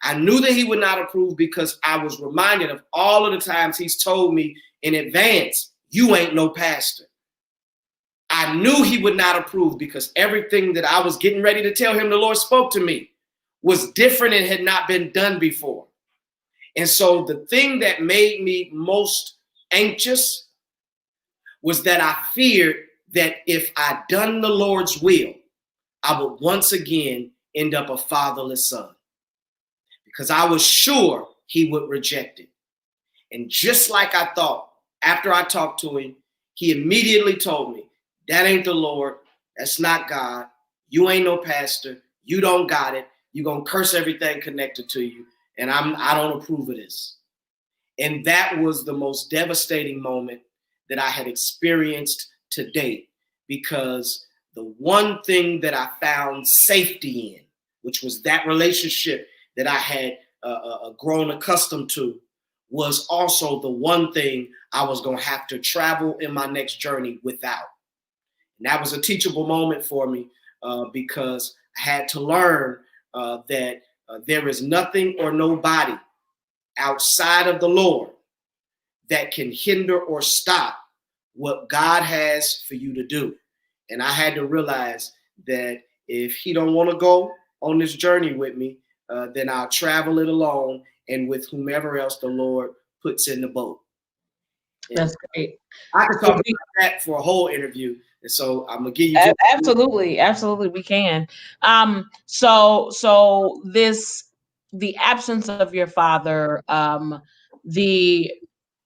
I knew that he would not approve because I was reminded of all of the times he's told me in advance, you ain't no pastor. I knew he would not approve because everything that I was getting ready to tell him, the Lord spoke to me, was different and had not been done before. And so the thing that made me most anxious was that I feared that if I'd done the Lord's will, I would once again end up a fatherless son, because I was sure he would reject it. And just like I thought, after I talked to him, he immediately told me, that ain't the Lord. That's not God. You ain't no pastor. You don't got it. You're going to curse everything connected to you. And I don't approve of this. And that was the most devastating moment that I had experienced to date, because the one thing that I found safety in, which was that relationship that I had grown accustomed to, was also the one thing I was going to have to travel in my next journey without. And that was a teachable moment for me, because I had to learn that there is nothing or nobody outside of the Lord that can hinder or stop what God has for you to do. And I had to realize that if he don't want to go on this journey with me, then I'll travel it alone and with whomever else the Lord puts in the boat. And that's great. I could talk about that for a whole interview. And so I'm gonna give you Absolutely we can. So this, the absence of your father, the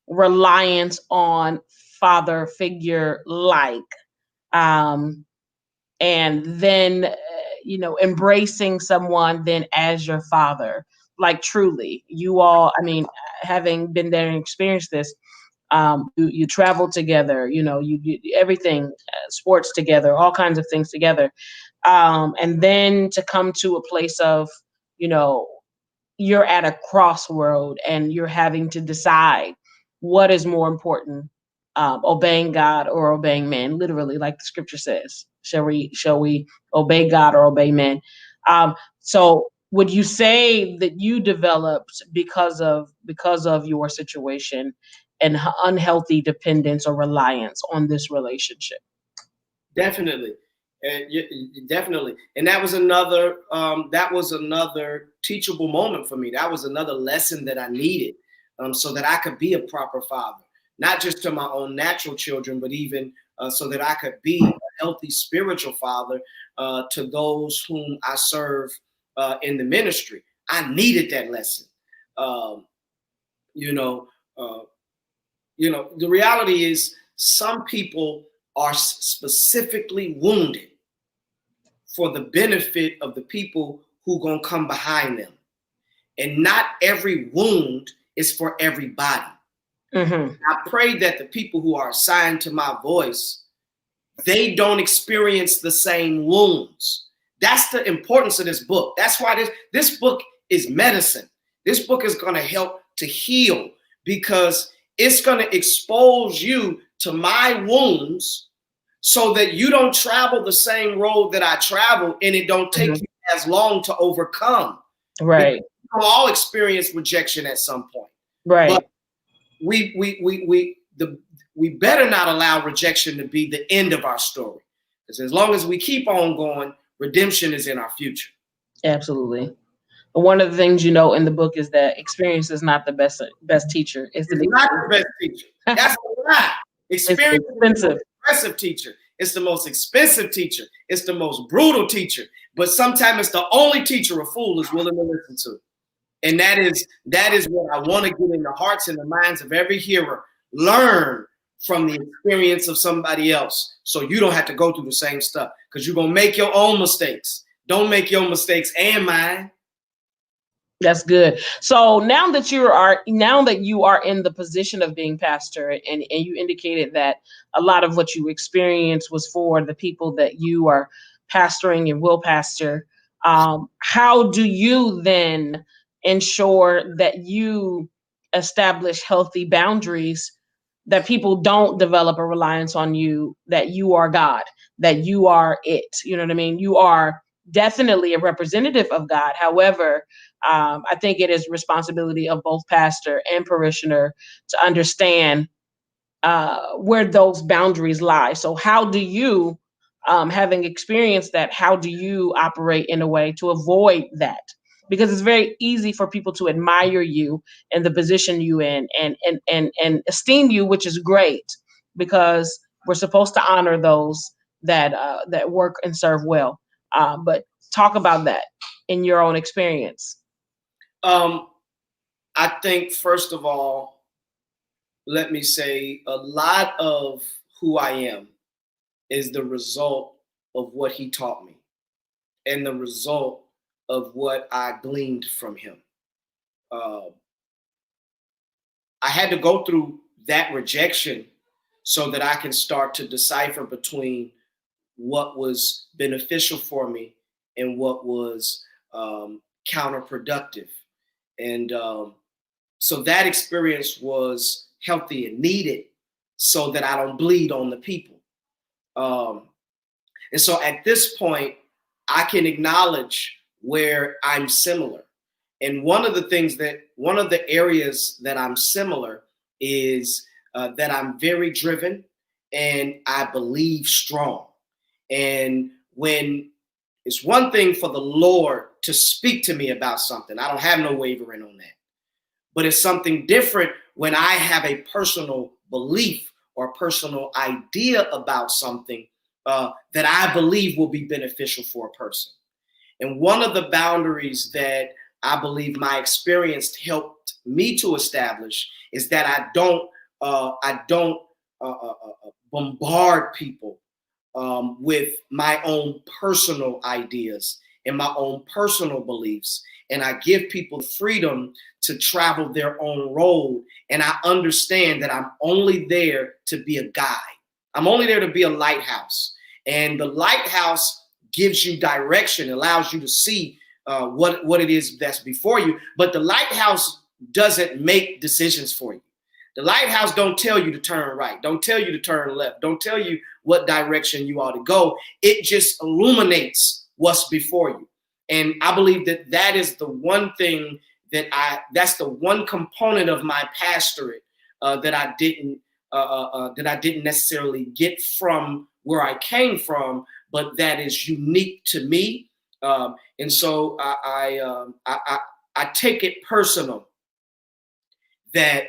reliance on father figure like, and then embracing someone then as your father, like truly you all, I mean, having been there and experienced this, you travel together, you everything, sports together, all kinds of things together, and then to come to a place of, you're at a crossroad and you're having to decide what is more important, obeying God or obeying man, literally, like the scripture says. Shall we obey God or obey men? So would you say that you developed because of your situation an unhealthy dependence or reliance on this relationship? Definitely. Definitely. And that was another teachable moment for me. That was another lesson that I needed, so that I could be a proper father, not just to my own natural children, but even so that I could be a healthy spiritual father to those whom I serve in the ministry. I needed that lesson. Um, you know, uh, the reality is some people are specifically wounded for the benefit of the people who gonna come behind them. And not every wound is for everybody. Mm-hmm. I pray that the people who are assigned to my voice, they don't experience the same wounds. That's the importance of this book. That's why this book is medicine. This book is gonna help to heal, because it's gonna expose you to my wounds so that you don't travel the same road that I travel, and it don't take you as long to overcome. Right. We'll all experience rejection at some point. Right. But we better not allow rejection to be the end of our story. Because as long as we keep on going, redemption is in our future. Absolutely. One of the things in the book is that experience is not the best teacher. It's not the best teacher. That's a lie. Experience is the most impressive teacher. It's the most expensive teacher. It's the most brutal teacher. But sometimes it's the only teacher a fool is willing to listen to. And that is what I want to get in the hearts and the minds of every hearer. Learn from the experience of somebody else, so you don't have to go through the same stuff, because you're going to make your own mistakes. Don't make your mistakes and mine. That's good. So now that you are in the position of being pastor, and you indicated that a lot of what you experienced was for the people that you are pastoring and will pastor, how do you then ensure that you establish healthy boundaries, that people don't develop a reliance on you, that you are God, that you are it? You know what I mean? You are definitely a representative of God. However, I think it is responsibility of both pastor and parishioner to understand where those boundaries lie. So how do you, having experienced that, how do you operate in a way to avoid that? Because it's very easy for people to admire you and the position you in, and esteem you, which is great, because we're supposed to honor those that work and serve well. But talk about that in your own experience. I think, first of all, let me say a lot of who I am is the result of what he taught me and the result of what I gleaned from him. I had to go through that rejection so that I can start to decipher between what was beneficial for me and what was counterproductive. And so that experience was healthy and needed so that I don't bleed on the people. And so at this point, I can acknowledge where I'm similar. And one of the areas that I'm similar is that I'm very driven and I believe strong. And when it's one thing for the Lord to speak to me about something, I don't have no wavering on that. But it's something different when I have a personal belief or personal idea about something that I believe will be beneficial for a person. And one of the boundaries that I believe my experience helped me to establish is that I don't bombard people with my own personal ideas and my own personal beliefs. And I give people freedom to travel their own road. And I understand that I'm only there to be a guide. I'm only there to be a lighthouse. And the lighthouse gives you direction, allows you to see what it is that's before you. But the lighthouse doesn't make decisions for you. The lighthouse don't tell you to turn right, don't tell you to turn left, don't tell you what direction you ought to go. It just illuminates what's before you. And I believe that that is the one thing that's the one component of my pastorate that I didn't necessarily get from where I came from, but that is unique to me. And so I take it personal that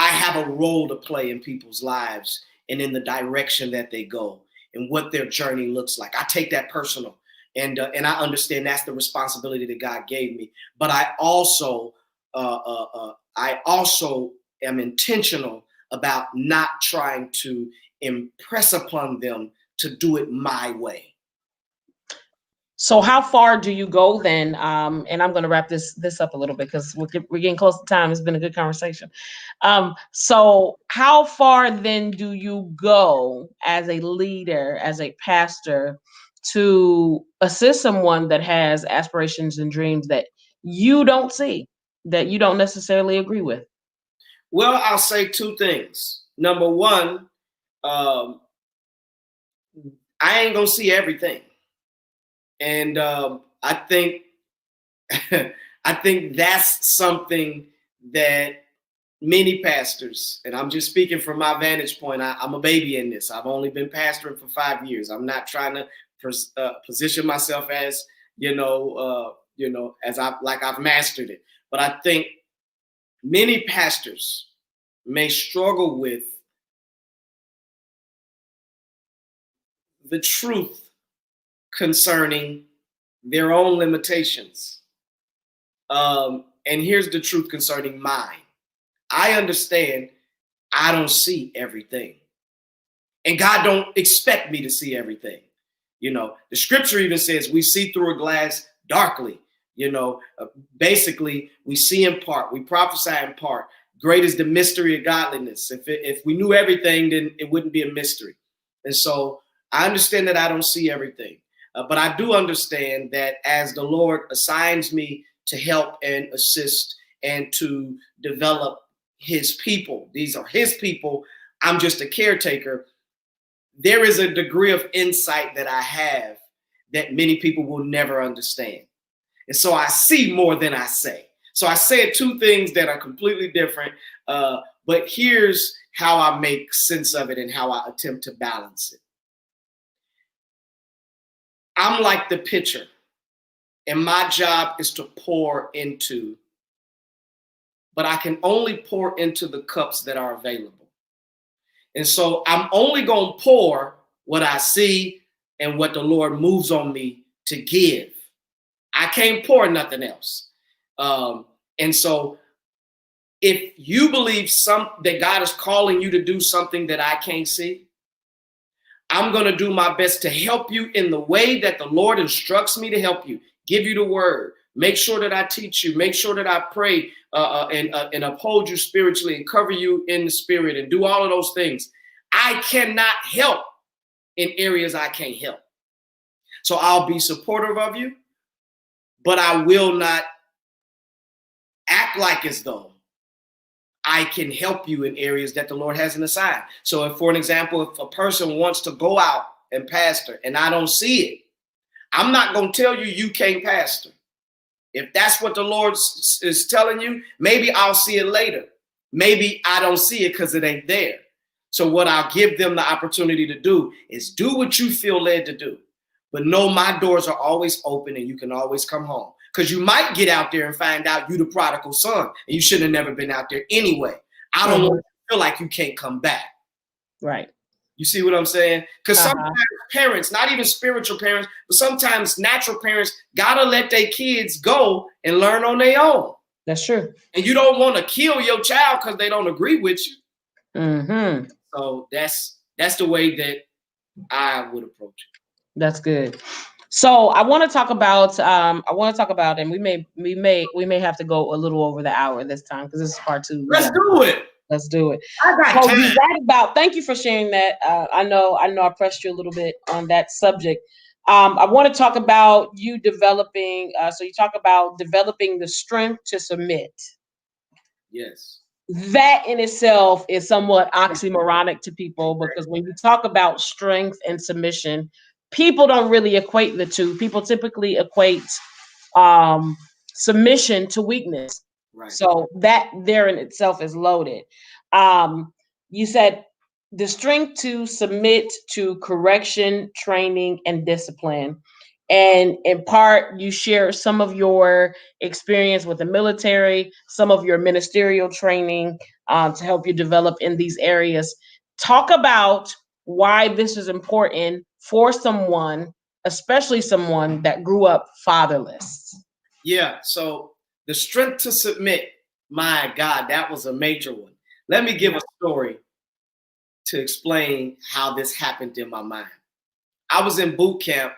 I have a role to play in people's lives and in the direction that they go and what their journey looks like. I take that personal, and I understand that's the responsibility that God gave me. But I also am intentional about not trying to impress upon them to do it my way. So how far do you go then? And I'm going to wrap this up a little bit because we're getting close to time. It's been a good conversation. So how far then do you go as a leader, as a pastor, to assist someone that has aspirations and dreams that you don't see, that you don't necessarily agree with? Well, I'll say two things. Number one, I ain't gonna see everything. And I think I think that's something that many pastors, and I'm just speaking from my vantage point. I'm a baby in this. I've only been pastoring for 5 years. I'm not trying to position myself as as I've mastered it. But I think many pastors may struggle with the truth concerning their own limitations. And here's the truth concerning mine. I understand I don't see everything. And God don't expect me to see everything. The scripture even says we see through a glass darkly. Basically, we see in part, we prophesy in part. Great is the mystery of godliness. If we knew everything, then it wouldn't be a mystery. And so I understand that I don't see everything. But I do understand that as the Lord assigns me to help and assist and to develop his people, these are his people, I'm just a caretaker. There is a degree of insight that I have that many people will never understand. And so I see more than I say. So I said two things that are completely different, but here's how I make sense of it and how I attempt to balance it. I'm like the pitcher, and my job is to pour into, but I can only pour into the cups that are available. And so I'm only going to pour what I see and what the Lord moves on me to give. I can't pour nothing else. And so if you believe that God is calling you to do something that I can't see, I'm going to do my best to help you in the way that the Lord instructs me to help you, give you the word, make sure that I teach you, make sure that I pray and uphold you spiritually and cover you in the spirit and do all of those things. I cannot help in areas I can't help. So I'll be supportive of you, but I will not act like as though I can help you in areas that the Lord hasn't assigned. So if, for an example, if a person wants to go out and pastor and I don't see it, I'm not going to tell you you can't pastor. If that's what the Lord is telling you, maybe I'll see it later. Maybe I don't see it because it ain't there. So what I'll give them the opportunity to do is do what you feel led to do. But no, my doors are always open and you can always come home. Because you might get out there and find out you the prodigal son and you should have never been out there anyway. I don't want you to feel like you can't come back. Right. You see what I'm saying? Because sometimes parents, not even spiritual parents, but sometimes natural parents gotta let their kids go and learn on their own. That's true. And you don't want to kill your child because they don't agree with you. Mm-hmm. So that's the way that I would approach it. That's good. So I want to talk about and we may have to go a little over the hour this time because this is part 2. Let's do it. Let's do it. I got time. You write about, thank you for sharing that. I know I pressed you a little bit on that subject. I want to talk about you developing, so you talk about developing the strength to submit. Yes. that in itself is somewhat oxymoronic to people, because when you talk about strength and submission, people don't really equate the two. People typically equate um, submission to weakness. Right. So that there in itself is loaded. You said the strength to submit to correction, training, and discipline. And in part, you share some of your experience with the military, some of your ministerial training to help you develop in these areas. Talk about why this is important for someone, especially someone that grew up fatherless. Yeah. So the strength to submit, my God, that was a major one. Let me give a story to explain how this happened in my mind. I was in boot camp,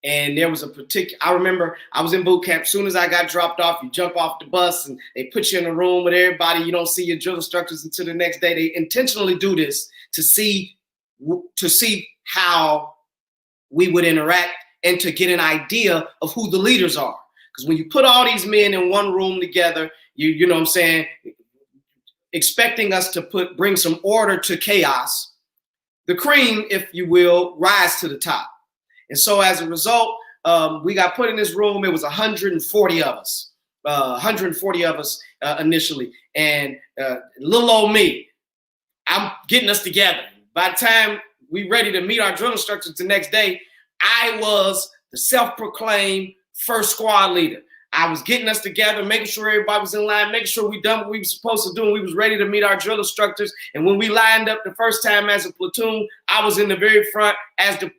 and there was a particular, I remember I was in boot camp. As soon as I got dropped off, you jump off the bus and they put you in a room with everybody. You don't see your drill instructors until the next day. They intentionally do this to see how we would interact and to get an idea of who the leaders are. Because when you put all these men in one room together, you know what I'm saying, expecting us to bring some order to chaos, the cream, if you will, rise to the top. And so as a result, we got put in this room. It was 140 of us, initially. And little old me, I'm getting us together. By the time we ready to meet our drill instructors the next day, I was the self-proclaimed first squad leader. I was getting us together, making sure everybody was in line, making sure we done what we were supposed to do, and we was ready to meet our drill instructors. And when we lined up the first time as a platoon, I was in the very front as the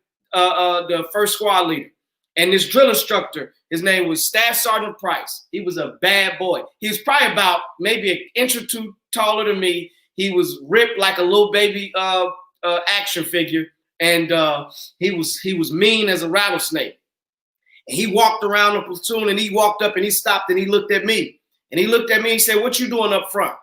first squad leader. And this drill instructor, his name was Staff Sergeant Price. He was a bad boy. He was probably about maybe an inch or two taller than me. He was ripped like a little baby action figure, and he was mean as a rattlesnake. And he walked around the platoon, and he walked up and he stopped and he looked at me. And he looked at me and he said, "What you doing up front?"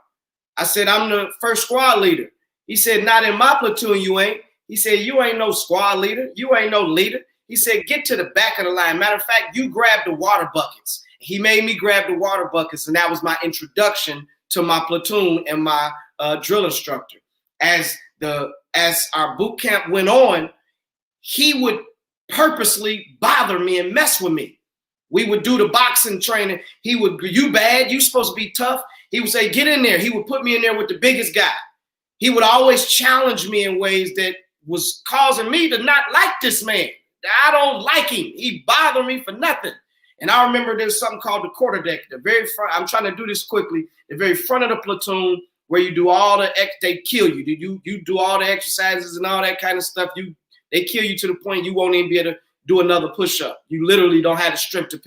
I said, "I'm the first squad leader." He said, "Not in my platoon, you ain't." He said, "You ain't no squad leader. You ain't no leader." He said, "Get to the back of the line. Matter of fact, you grab the water buckets." He made me grab the water buckets, and that was my introduction to my platoon and my drill instructor. As our boot camp went on, he would purposely bother me and mess with me. We would do the boxing training. He would, "You bad, you supposed to be tough." He would say, "Get in there." He would put me in there with the biggest guy. He would always challenge me in ways that was causing me to not like this man. I don't like him. He bothered me for nothing. And I remember there's something called the quarterdeck. The very front, I'm trying to do this quickly, the very front of the platoon, where you do all they kill you. You do all the exercises and all that kind of stuff. They kill you to the point you won't even be able to do another push-up. You literally don't have the strength to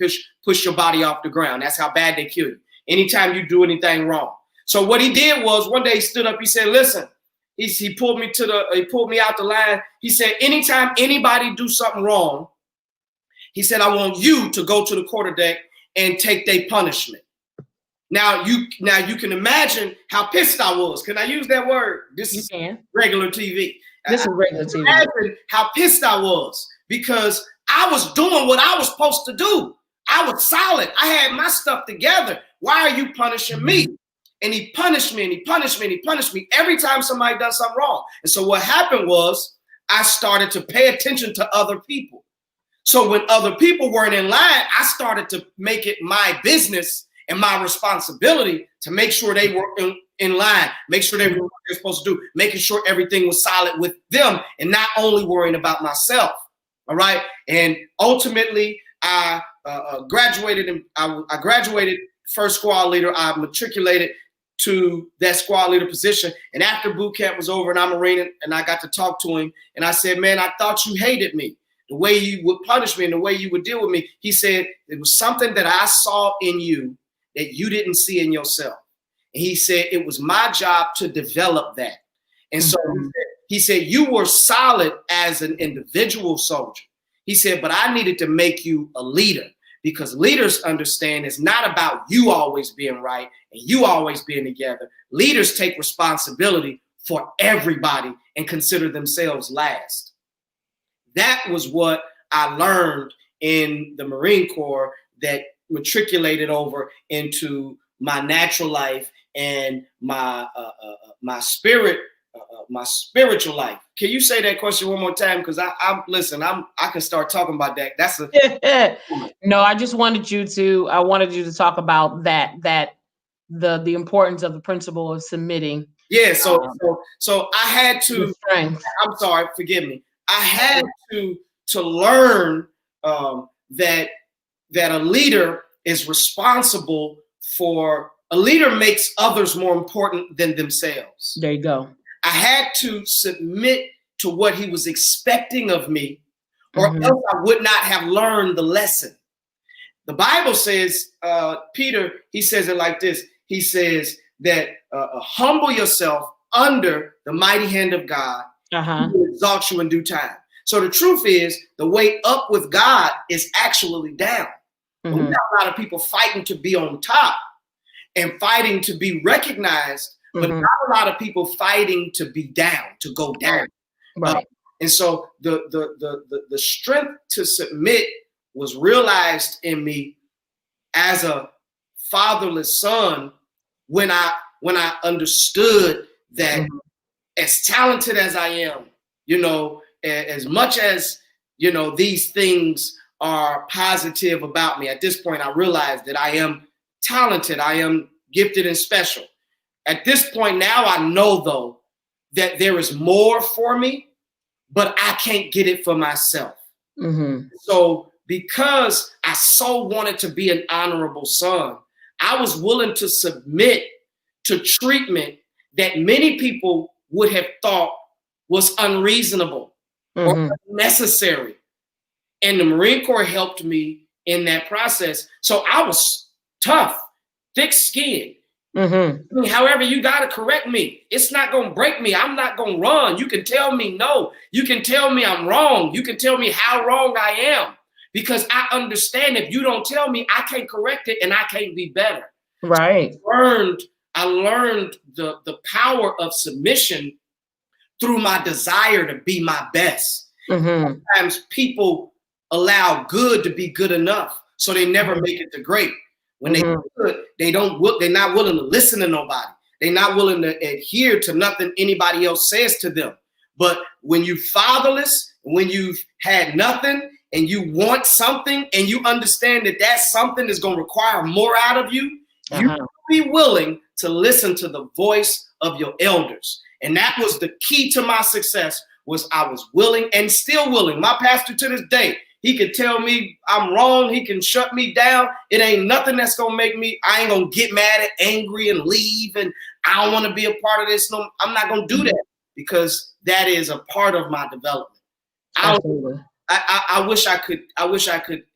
push your body off the ground. That's how bad they kill you anytime you do anything wrong. So what he did was, one day he stood up, he said, "Listen," he pulled me out the line. He said, "Anytime anybody do something wrong," he said, "I want you to go to the quarterdeck and take their punishment." Now you can imagine how pissed I was. Can I use that word? This is regular TV. This is regular TV. Imagine how pissed I was, because I was doing what I was supposed to do. I was solid. I had my stuff together. Why are you punishing me? And he punished me, and he punished me, and he punished me every time somebody does something wrong. And so what happened was, I started to pay attention to other people. So when other people weren't in line, I started to make it my business and my responsibility to make sure they were in line, make sure they were what they're supposed to do, making sure everything was solid with them and not only worrying about myself. All right. And ultimately, I graduated, and I graduated first squad leader. I matriculated to that squad leader position. And after boot camp was over and I'm a Marine, and I got to talk to him, and I said, "Man, I thought you hated me, the way you would punish me and the way you would deal with me." He said, "It was something that I saw in you that you didn't see in yourself." And he said, "It was my job to develop that." And so he said, "You were solid as an individual soldier." He said, "But I needed to make you a leader, because leaders understand it's not about you always being right and you always being together. Leaders take responsibility for everybody and consider themselves last." That was what I learned in the Marine Corps that matriculated over into my natural life and my spiritual life. Can you say that question one more time? Because I can start talking about that. That's a No, I just wanted you to. I wanted you to talk about that the importance of the principle of submitting. Yeah. So I had to. Strength. I'm sorry. Forgive me. I had to learn that a leader is responsible for. A leader makes others more important than themselves. There you go. I had to submit to what he was expecting of me, or else I would not have learned the lesson. The Bible says, Peter, he says it like this. He says that humble yourself under the mighty hand of God. He will exalt you in due time. So the truth is, the way up with God is actually down. We have a lot of people fighting to be on top and fighting to be recognized, but not a lot of people fighting to be down, to go down. Right. And so the strength to submit was realized in me as a fatherless son when I understood that as talented as I am, as much as, these things are positive about me, at this point I realized that I am talented, I am gifted and special. At this point now, I know, though, that there is more for me, but I can't get it for myself. So because I so wanted to be an honorable son, I was willing to submit to treatment that many people would have thought was unreasonable or unnecessary. And the Marine Corps helped me in that process. So I was tough, thick-skinned. However, you got to correct me. It's not going to break me. I'm not going to run. You can tell me no. You can tell me I'm wrong. You can tell me how wrong I am, because I understand if you don't tell me, I can't correct it and I can't be better. Right. So I learned the power of submission through my desire to be my best. Sometimes people allow good to be good enough, so they never make it to great. When they good, they're not willing to listen to nobody. They're not willing to adhere to nothing anybody else says to them. But when you fatherless, when you've had nothing and you want something and you understand that that something is going to require more out of you, you be willing to listen to the voice of your elders. And that was the key to my success, was I was willing and still willing. My pastor to this day, he can tell me I'm wrong. He can shut me down. It ain't nothing that's going to make me, I ain't going to get mad and angry and leave. And I don't want to be a part of this. No, I'm not going to do that, because that is a part of my development. I wish I could.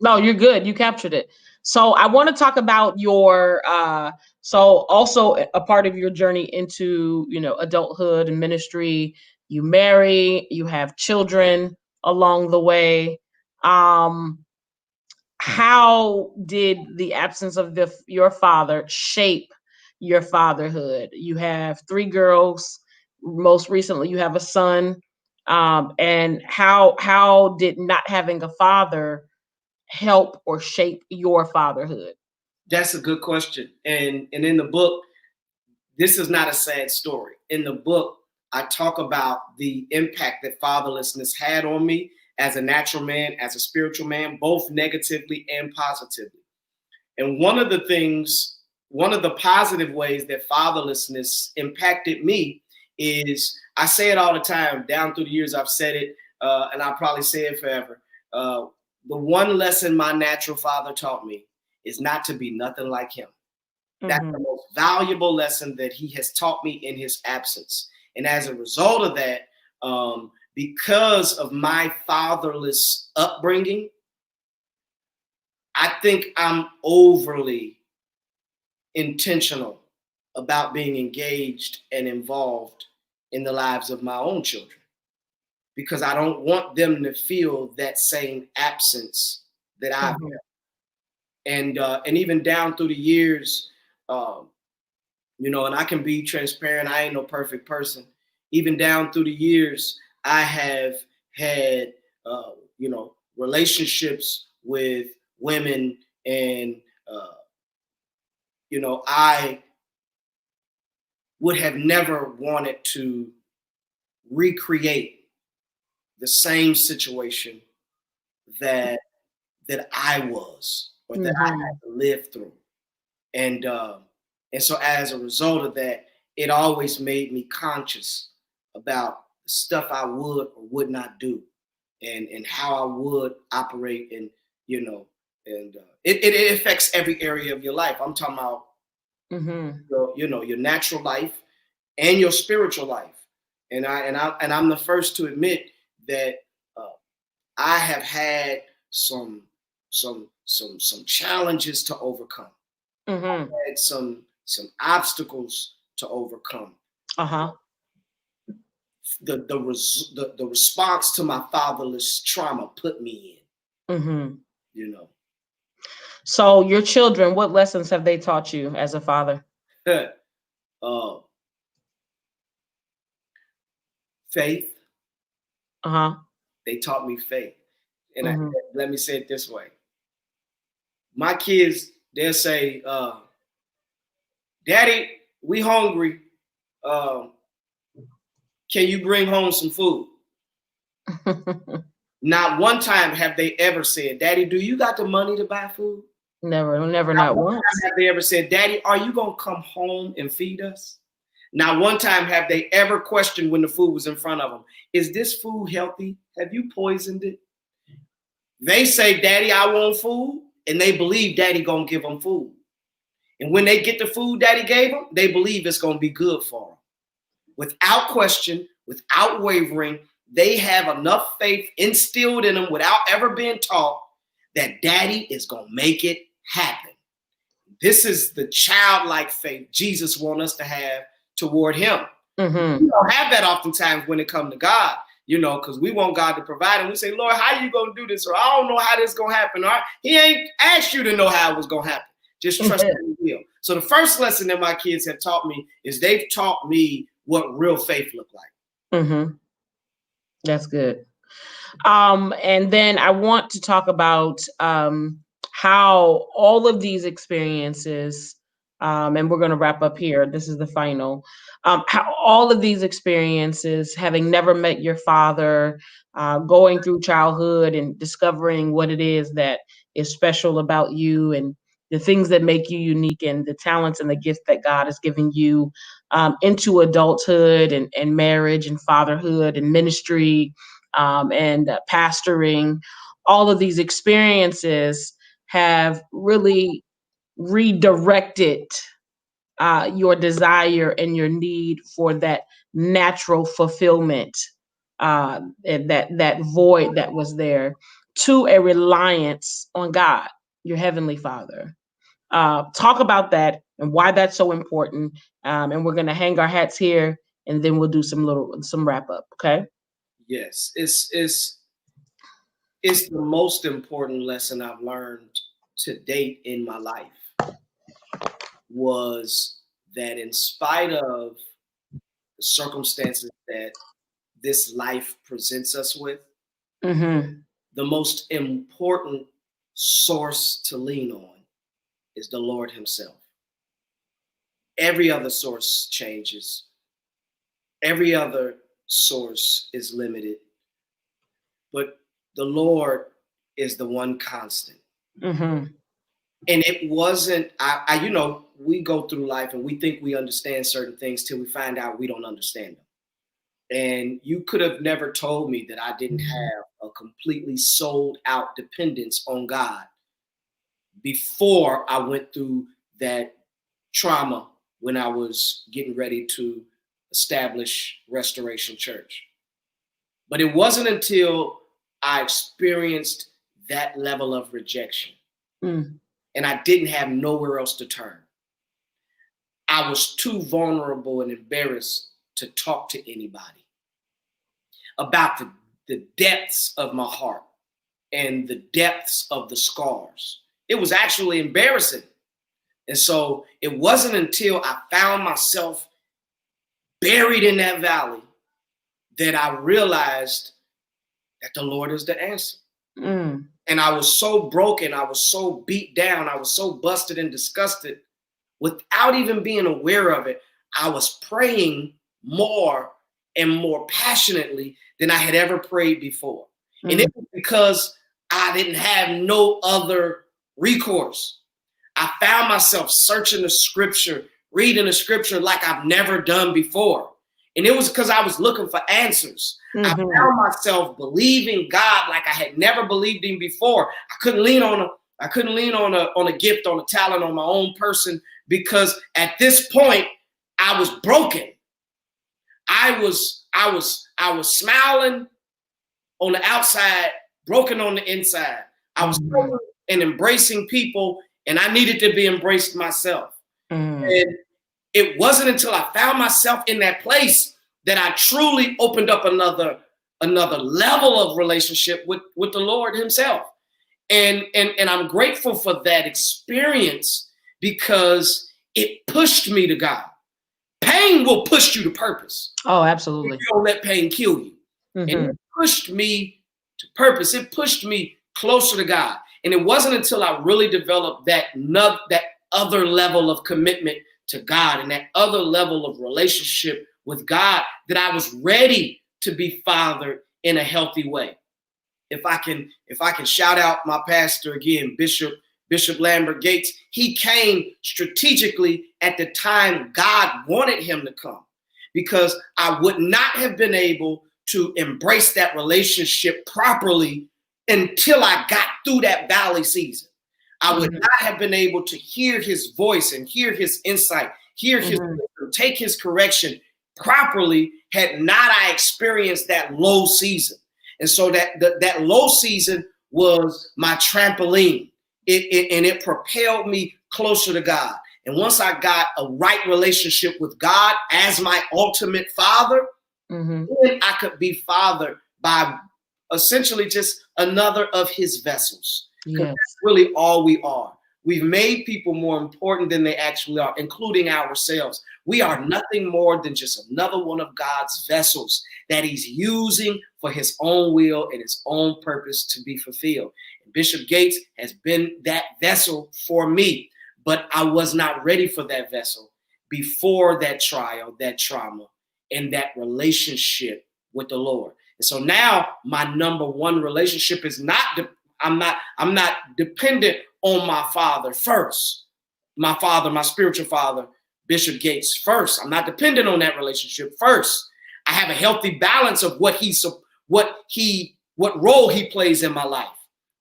No, you're good. You captured it. So I want to talk about your, so also a part of your journey into, adulthood and ministry. You marry, you have children along the way. How did the absence of your father shape your fatherhood? You have 3 girls. Most recently, you have a son. And how did not having a father help or shape your fatherhood? That's a good question. And in the book, this is not a sad story. In the book, I talk about the impact that fatherlessness had on me as a natural man, as a spiritual man, both negatively and positively. And one of the positive ways that fatherlessness impacted me is, I say it all the time, down through the years I've said it, and I'll probably say it forever. The one lesson my natural father taught me is not to be nothing like him. That's the most valuable lesson that he has taught me in his absence. And as a result of that, because of my fatherless upbringing, I think I'm overly intentional about being engaged and involved in the lives of my own children, because I don't want them to feel that same absence that I've felt. And even down through the years, and I can be transparent, I ain't no perfect person. Even down through the years, I have had, relationships with women, and, I would have never wanted to recreate the same situation that I was, or that I had to live through. And so as a result of that, it always made me conscious about the stuff I would or would not do, and how I would operate, and it affects every area of your life. I'm talking about your natural life and your spiritual life. And I'm the first to admit that I have had some challenges to overcome. I've had some obstacles to overcome. The response to my fatherless trauma put me in. So your children, what lessons have they taught you as a father? Faith. They taught me faith. And let me say it this way. My kids, they'll say, Daddy, we hungry. Can you bring home some food? Not one time have they ever said, Daddy, do you got the money to buy food? Never, not once. Have they ever said, Daddy, are you going to come home and feed us? Not one time have they ever questioned when the food was in front of them. Is this food healthy? Have you poisoned it? They say, Daddy, I want food. And they believe Daddy going to give them food. And when they get the food Daddy gave them, they believe it's going to be good for them. Without question, without wavering, they have enough faith instilled in them without ever being taught that Daddy is going to make it happen. This is the childlike faith Jesus wants us to have toward him. We don't have that oftentimes when it comes to God, because we want God to provide, and we say, Lord, how you going to do this? Or I don't know how this is going to happen. Or he ain't asked you to know how it was going to happen. Just trust in the will. So the first lesson that my kids have taught me is they've taught me what real faith looked like. That's good. And then I want to talk about how all of these experiences, and we're going to wrap up here. This is the final. How all of these experiences, having never met your father, going through childhood and discovering what it is that is special about you, and the things that make you unique, and the talents and the gifts that God has given you, into adulthood and marriage and fatherhood and ministry, and pastoring. All of these experiences have really redirected your desire and your need for that natural fulfillment, and that void that was there, to a reliance on God, your heavenly Father. Talk about that and why that's so important. And we're going to hang our hats here, and then we'll do some wrap up. Okay. Yes, it's the most important lesson I've learned to date in my life, was that in spite of the circumstances that this life presents us with, the most important source to lean on is the Lord himself. Every other source changes. Every other source is limited. But the Lord is the one constant. And it wasn't, we go through life and we think we understand certain things till we find out we don't understand them. And you could have never told me that I didn't have a completely sold out dependence on God before I went through that trauma when I was getting ready to establish Restoration Church. But it wasn't until I experienced that level of rejection and I didn't have nowhere else to turn. I was too vulnerable and embarrassed to talk to anybody about the depths of my heart and the depths of the scars. It was actually embarrassing. And so it wasn't until I found myself buried in that valley that I realized that the Lord is the answer. And I was so broken, I was so beat down, I was so busted and disgusted, without even being aware of it. I was praying more and more passionately than I had ever prayed before. And it was because I didn't have no other recourse. I found myself searching the scripture, reading the scripture like I've never done before. And it was because I was looking for answers. I found myself believing God like I had never believed him before. I couldn't lean on a gift, on a talent, on my own person, because at this point I was broken. I was smiling on the outside, broken on the inside. I was open and embracing people, and I needed to be embraced myself. And it wasn't until I found myself in that place that I truly opened up another level of relationship with the Lord himself. And I'm grateful for that experience because it pushed me to God. Pain will push you to purpose. Oh, absolutely. If you don't let pain kill you. And it pushed me to purpose. It pushed me closer to God. And it wasn't until I really developed that other level of commitment to God and that other level of relationship with God that I was ready to be fathered in a healthy way. If I can shout out my pastor again, Bishop Lambert Gates, he came strategically at the time God wanted him to come, because I would not have been able to embrace that relationship properly until I got through that valley season. I would not have been able to hear his voice and hear his insight, hear his take his correction properly had not I experienced that low season. And so that low season was my trampoline. It propelled me closer to God. And once I got a right relationship with God as my ultimate father, then I could be fathered by essentially just another of his vessels. Yes. That's really all we are. We've made people more important than they actually are, including ourselves. We are nothing more than just another one of God's vessels that he's using for his own will and his own purpose to be fulfilled. And Bishop Gates has been that vessel for me, but I was not ready for that vessel before that trial, that trauma, and that relationship with the Lord. And so now my number one relationship is I'm not dependent on my father first. My spiritual father, Bishop Gates first. I'm not dependent on that relationship first. I have a healthy balance of what role he plays in my life.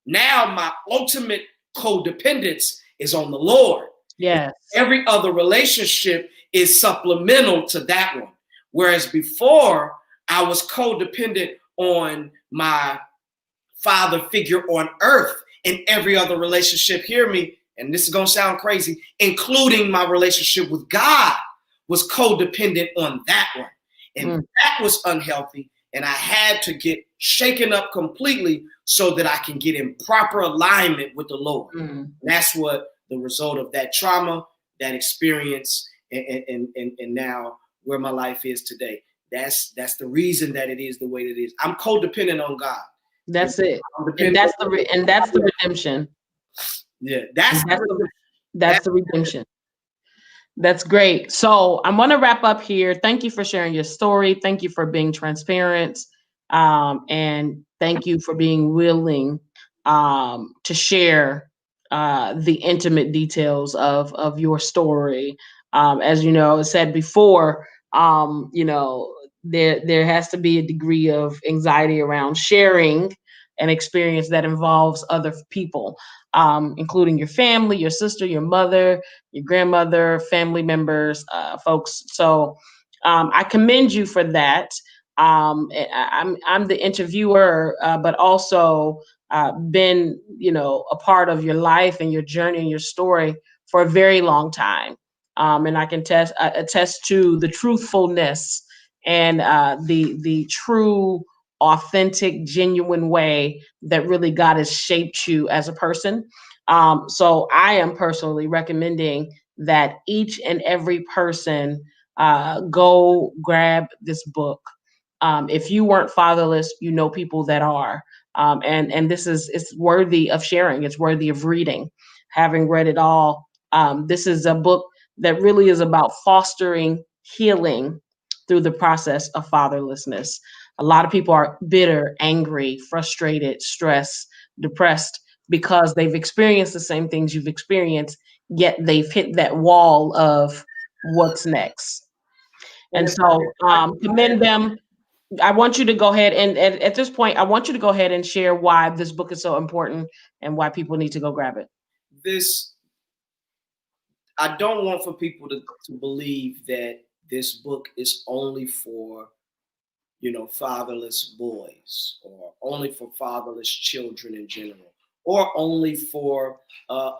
Now my ultimate codependence is on the Lord. Yes. Every other relationship is supplemental to that one. Whereas before I was codependent on my father figure on earth, and every other relationship, hear me, and this is going to sound crazy, including my relationship with God, was codependent on that one. And that was unhealthy. And I had to get shaken up completely so that I can get in proper alignment with the Lord. And that's what the result of that trauma, that experience, and now where my life is today. That's the reason that it is the way that it is. I'm codependent on God. That's it. And that's the redemption. Yeah, that's the redemption. That's great. So I'm going to wrap up here. Thank you for sharing your story. Thank you for being transparent. And thank you for being willing to share the intimate details of your story. As you know, I said before, there has to be a degree of anxiety around sharing an experience that involves other people, including your family, your sister, your mother, your grandmother, family members, folks. So I commend you for that. I'm the interviewer, but also been, a part of your life and your journey and your story for a very long time. And I can attest to the truthfulness and the true, authentic, genuine way that really God has shaped you as a person. So I am personally recommending that each and every person go grab this book. If you weren't fatherless, you know people that are. And it's worthy of sharing. It's worthy of reading. Having read it all, this is a book that really is about fostering healing through the process of fatherlessness. A lot of people are bitter, angry, frustrated, stressed, depressed because they've experienced the same things you've experienced, yet they've hit that wall of what's next. And And if so I commend them. I want you to go ahead and at this point, I want you to go ahead and share why this book is so important and why people need to go grab it. this, I don't want for people to believe that this book is only for, fatherless boys, or only for fatherless children in general, or only for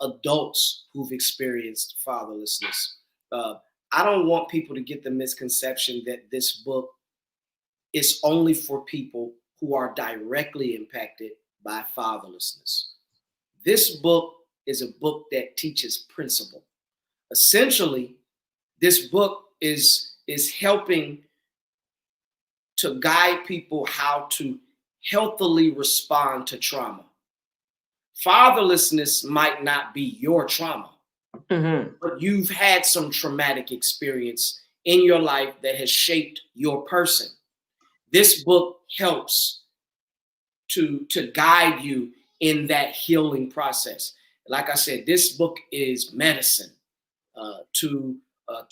adults who've experienced fatherlessness. Uh, I don't want people to get the misconception that this book is only for people who are directly impacted by fatherlessness. This book is a book that teaches principle. Essentially, this book is helping to guide people how to healthily respond to trauma. Fatherlessness might not be your trauma, but you've had some traumatic experience in your life that has shaped your person. This book helps to guide you in that healing process. Like I said, this book is medicine to a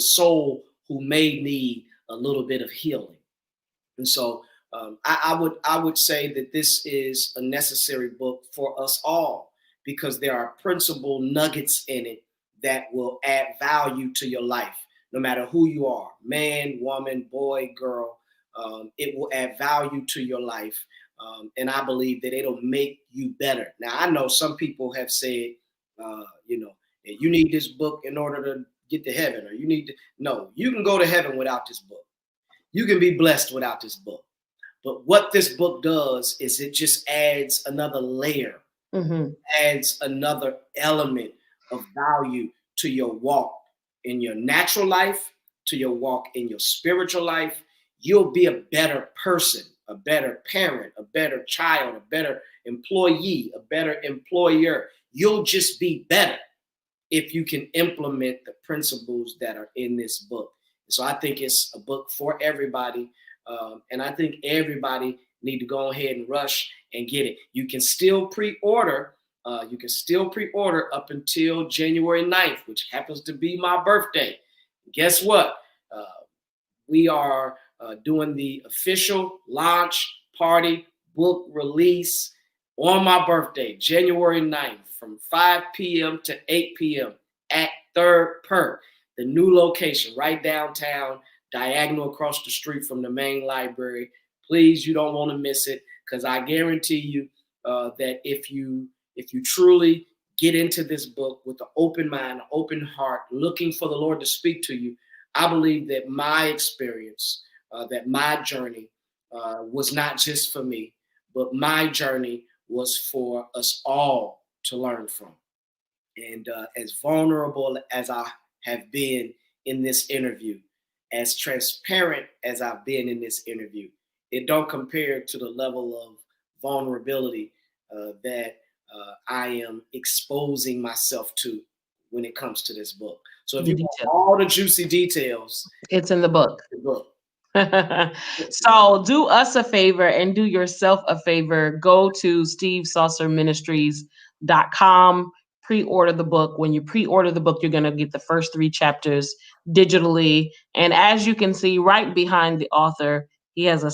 soul who may need a little bit of healing. And so I would say that this is a necessary book for us all, because there are principal nuggets in it that will add value to your life, no matter who you are, man, woman, boy, girl. It will add value to your life. And I believe that it'll make you better. Now, I know some people have said, you need this book in order to get to heaven, or no, you can go to heaven without this book. You can be blessed without this book. But what this book does is it just adds another layer, adds another element of value to your walk in your natural life, to your walk in your spiritual life. You'll be a better person, a better parent, a better child, a better employee, a better employer. You'll just be better if you can implement the principles that are in this book. So I think it's a book for everybody. And I think everybody need to go ahead and rush and get it. You can still pre-order. Up until January 9th, which happens to be my birthday. Guess what? We are doing the official launch party book release on my birthday, January 9th, from 5 p.m. to 8 p.m. at Third Perk, the new location right downtown, diagonal across the street from the main library. Please, you don't want to miss it, because I guarantee you that if you truly get into this book with an open mind, an open heart, looking for the Lord to speak to you, I believe that my experience, that my journey was not just for me, but my journey was for us all to learn from. And as vulnerable as I have been in this interview, as transparent as I've been in this interview, it don't compare to the level of vulnerability that I am exposing myself to when it comes to this book. So if you want all the juicy details, it's in the book. So do us a favor and do yourself a favor. Go to stevesaucerministries.com. Pre-order the book. When you pre-order the book, you're going to get the first 3 chapters digitally. And as you can see right behind the author, he has a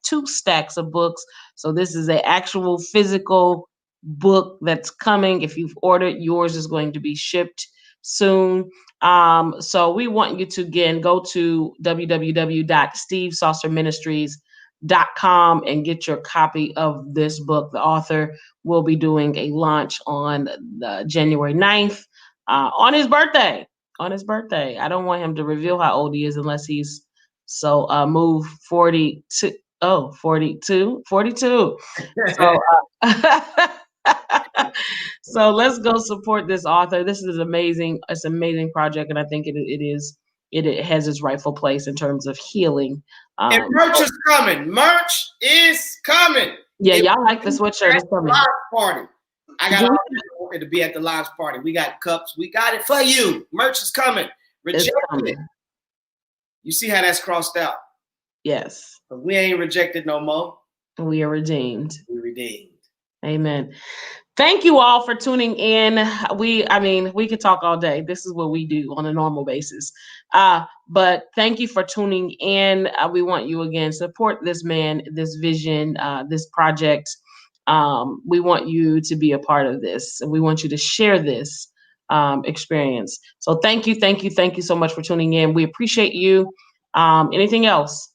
2 stacks of books. So this is an actual physical book that's coming. If you've ordered, yours is going to be shipped soon. So we want you to, again, go to www.stevesaucerministries.com and get your copy of this book. The author will be doing a launch on January 9th on his birthday. I don't want him to reveal how old he is unless he's so moved 42. Oh, 42. So, so let's go support this author. This is amazing. It's an amazing project, and I think it has its rightful place in terms of healing. And merch is coming. Yeah, y'all like the sweatshirt. It's coming. Launch party. I got it to be at the launch party. We got cups. We got it for you. Merch is coming. Reject it. You see how that's crossed out? Yes. But we ain't rejected no more. We are redeemed. We redeemed. Amen. Thank you all for tuning in. We could talk all day. This is what we do on a normal basis. But thank you for tuning in. We want you again, support this man, this vision, this project. We want you to be a part of this. And we want you to share this experience. So thank you so much for tuning in. We appreciate you. Anything else?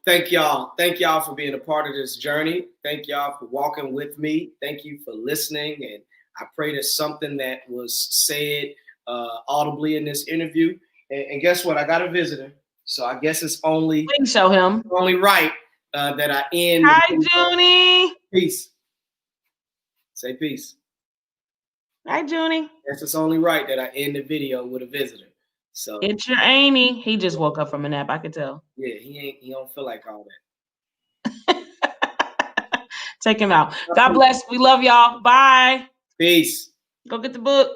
Thank y'all. Thank y'all for being a part of this journey. Thank y'all for walking with me. Thank you for listening. And I pray that something that was said audibly in this interview. And guess what? I got a visitor. So I guess it's only Please show him. Only right that I end. Hi, Junie. Peace. Say peace. Hi, Junie. Guess it's only right that I end the video with a visitor. So it's your Amy. He just woke up from a nap. I could tell. Yeah, he don't feel like all that. Take him out. God bless. We love y'all. Bye. Peace. Go get the book.